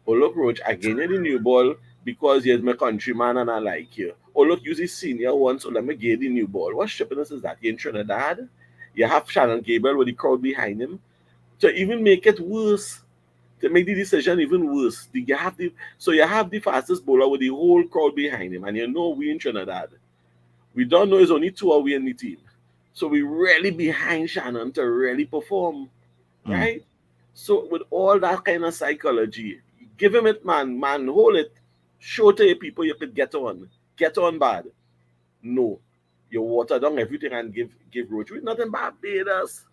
Oh, look, Roach, I gave you the new ball because you're my countryman and I like you. Oh, look, you're the senior one, so let me give you the new ball. What stupidness is that? You in Trinidad? You have Shannon Gabriel with the crowd behind him. To even make it worse, to make the decision even worse, you have the fastest bowler with the whole crowd behind him, and you know we in Trinidad. We don't know it's only two away in the team. So we really behind Shannon to really perform, mm, right? So with all that kind of psychology, give him it, man. Man, hold it. Show to your people you could get on. Get on bad. No. You water down everything and give Roach. We're not in Barbados.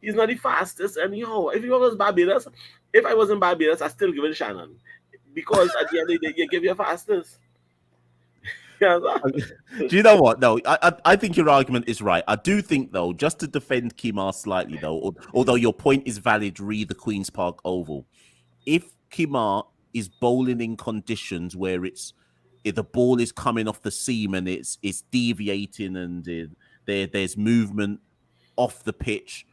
He's not the fastest anyhow. If he was Barbados, if I was in Barbados, I still give it Shannon. Because at the end of the day, you give your fastest. Yeah, Do you know what? No, I think your argument is right. I do think, though, just to defend Kimar slightly, though, although your point is valid, re the Queen's Park Oval. If Kimar is bowling in conditions where if the ball is coming off the seam and it's deviating and there's movement off the pitch,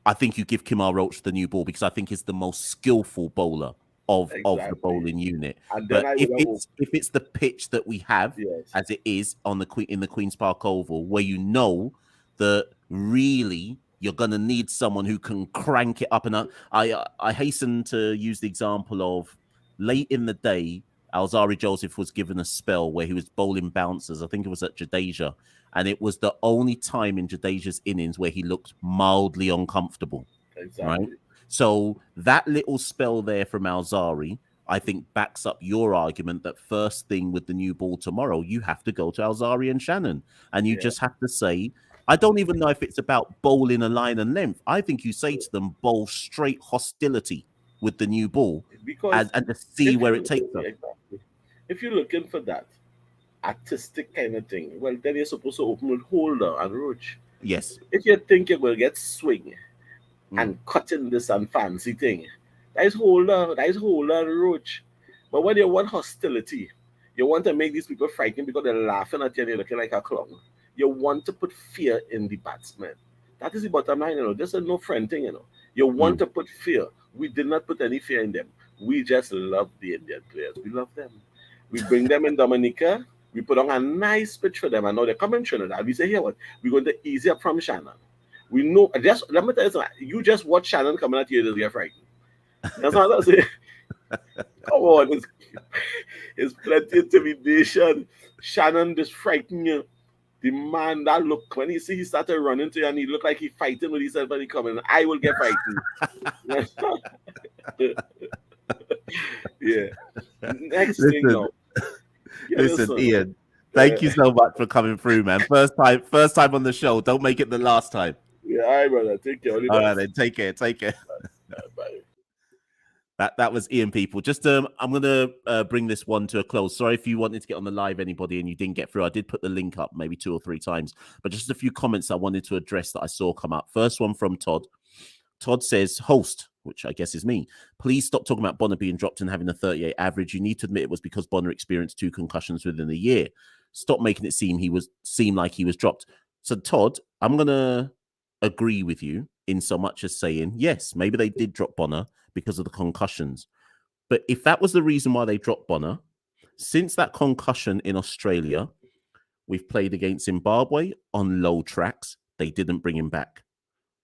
I think you give Kimar Roach the new ball because I think he's the most skillful bowler of the exactly. bowling unit. And then But I if would have it's the pitch that we have yes. as it is on the in the Queen's Park Oval, where you know that really you're gonna need someone who can crank it up. And I hasten to use the example of late in the day, Alzari Joseph was given a spell where he was bowling bouncers. I think it was at Jadeja, and it was the only time in Jadeja's innings where he looked mildly uncomfortable, right? Exactly. So that little spell there from Alzari, I think, backs up your argument that first thing with the new ball tomorrow, you have to go to Alzari and Shannon, and you Yeah. just have to say, I don't even know if it's about bowling a line and length. I think you say to them, bowl straight hostility with the new ball Because and just see if where it you takes us. exactly, if you're looking for that artistic kind of thing, well, then you're supposed to open with Holder and Roach. Yes. If you think you will get swing and cutting this and fancy thing, that is hold on, roach. But when you want hostility, you want to make these people frightened because they're laughing at you and you're looking like a clown. You want to put fear in the batsman. That is the bottom line, This is no friend thing, You want to put fear. We did not put any fear in them. We just love the Indian players. We love them. We bring them in Dominica. We put on a nice pitch for them. And now they're coming Trinidad. We say, here what? We're going to ease up from Shannon. We know, just let me tell you something. You just watch Shannon coming at you, just get frightened. That's what I say. Come on, it's plenty of intimidation. Shannon just frighten you. The man that look, when he see he started running to you and he look like he fighting with himself when he coming, I will get frightened. Yeah. Next thing now. Listen, Ian, thank you so much for coming through, man. First time on the show. Don't make it the last time. Yeah, all right, brother. Take care. All right, then. Take care. Bye. That was Ian, people. Just I'm gonna bring this one to a close. Sorry if you wanted to get on the live, anybody, and you didn't get through. I did put the link up maybe 2 or 3 times, but just a few comments I wanted to address that I saw come up. First one from Todd. Todd says, host, which I guess is me, please stop talking about Bonner being dropped and having a 38 average. You need to admit it was because Bonner experienced 2 concussions within a year. Stop making it seem like he was dropped. So Todd, I'm gonna agree with you in so much as saying, yes, maybe they did drop Bonner because of the concussions. But if that was the reason why they dropped Bonner, since that concussion in Australia, we've played against Zimbabwe on low tracks. They didn't bring him back.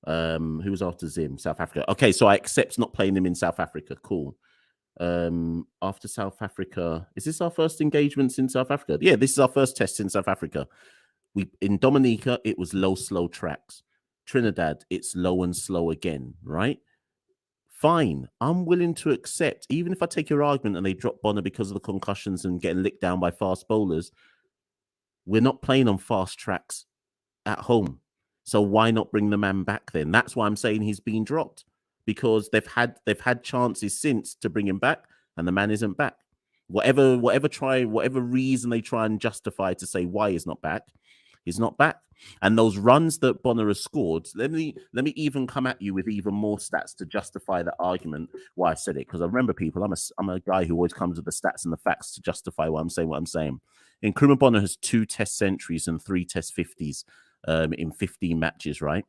Who was after Zim? South Africa. Okay, so I accept not playing him in South Africa. Cool. After South Africa, is this our first engagements in South Africa? Yeah, this is our first test in South Africa. In Dominica, it was low, slow tracks. Trinidad, it's low and slow again, right? Fine. I'm willing to accept, even if I take your argument and they drop Bonner because of the concussions and getting licked down by fast bowlers, we're not playing on fast tracks at home. So why not bring the man back then? That's why I'm saying he's been dropped, because they've had chances since to bring him back and the man isn't back. Whatever reason they try and justify to say why he's not back, he's not back. And those runs that Bonner has scored, let me even come at you with even more stats to justify that argument why I said it. Because I remember, people, I'm a guy who always comes with the stats and the facts to justify what I'm saying. Nkrumah Bonner has 2 test centuries and 3 test 50s in 15 matches, right?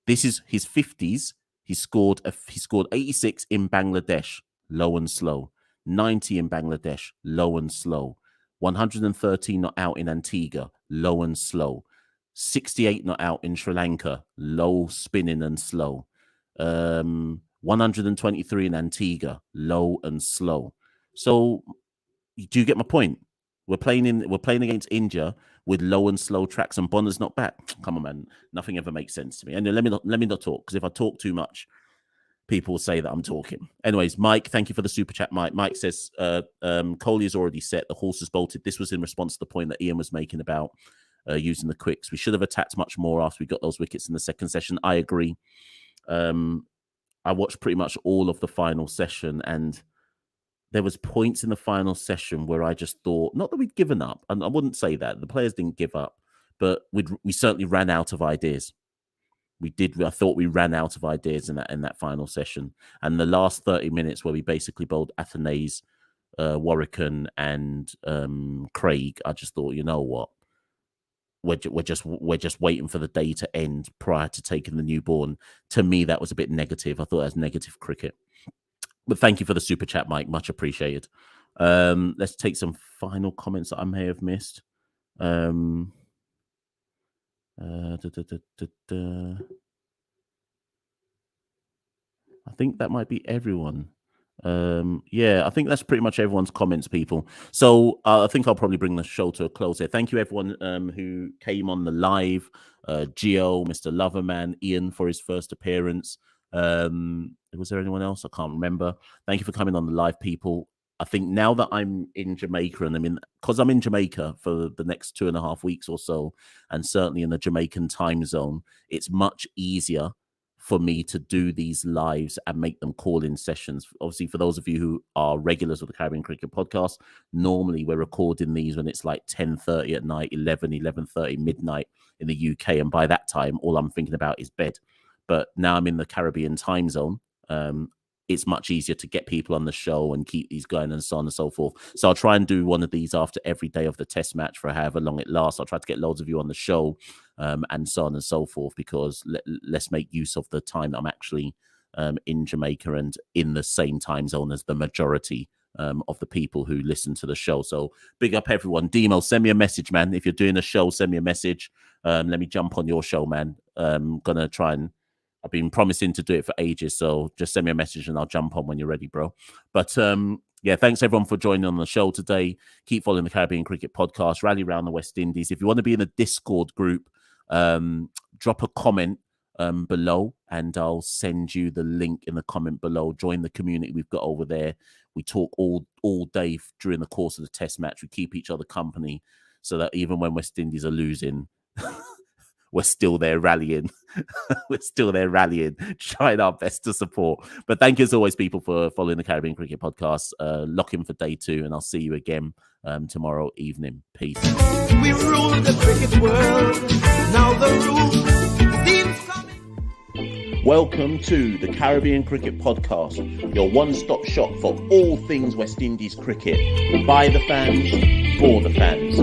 This is his 50s. He scored 86 in Bangladesh, low and slow. 90 in Bangladesh, low and slow. 113 not out in Antigua, low and slow. 68 not out in Sri Lanka, low, spinning and slow. 123 in Antigua, low and slow. So, do you get my point? We're playing against India with low and slow tracks, and Bonner's not back. Come on, man. Nothing ever makes sense to me. And let me not talk, because if I talk too much, people will say that I'm talking. Anyways, Mike, thank you for the super chat. Mike says Kohli is already set. The horse is bolted. This was in response to the point that Ian was making about using the quicks. We should have attacked much more after we got those wickets in the second session. I agree. I watched pretty much all of the final session, and there was points in the final session where I just thought, not that we'd given up, and I wouldn't say that. The players didn't give up, but we certainly ran out of ideas. We did. I thought we ran out of ideas in that final session. And the last 30 minutes where we basically bowled Athanaze, Warwican, and Craig, I just thought, you know what? We're just waiting for the day to end prior to taking the newborn. To me, that was a bit negative. I thought that was negative cricket. But thank you for the super chat, Mike. Much appreciated. Let's take some final comments that I may have missed. I think that might be everyone. Yeah, I think that's pretty much everyone's comments, people. So I think I'll probably bring the show to a close here. Thank you, everyone who came on the live. Gio, Mr. Loverman, Ian for his first appearance. Was there anyone else? I can't remember. Thank you for coming on the live, people. I think now that I'm in Jamaica, and because I'm in Jamaica for the next 2.5 weeks or so, and certainly in the Jamaican time zone, it's much easier for me to do these lives and make them call-in sessions. Obviously, for those of you who are regulars of the Caribbean Cricket Podcast, normally we're recording these when it's like 10:30 at night, 11:30, midnight in the UK. And by that time, all I'm thinking about is bed. But now I'm in the Caribbean time zone. It's much easier to get people on the show and keep these going and so on and so forth. So I'll try and do one of these after every day of the test match for however long it lasts. I'll try to get loads of you on the show and so on and so forth, because let's make use of the time that I'm actually in Jamaica and in the same time zone as the majority of the people who listen to the show. So big up everyone. Demo, send me a message, man. If you're doing a show, send me a message. Let me jump on your show, man. Gonna try and I've been promising to do it for ages, so just send me a message and I'll jump on when you're ready, bro. But yeah, thanks everyone for joining on the show today. Keep following the Caribbean Cricket Podcast, rally around the West Indies. If you want to be in a Discord group, drop a comment below and I'll send you the link in the comment below. Join the community we've got over there. We talk all day during the course of the test match. We keep each other company so that even when West Indies are losing, we're still there rallying. We're still there rallying, trying our best to support. But thank you as always, people, for following the Caribbean Cricket Podcast. Lock in for day 2, and I'll see you again tomorrow evening. Peace. We rule the cricket world. Now the rule seems coming. Welcome to the Caribbean Cricket Podcast, your one-stop shop for all things West Indies cricket. By the fans, for the fans.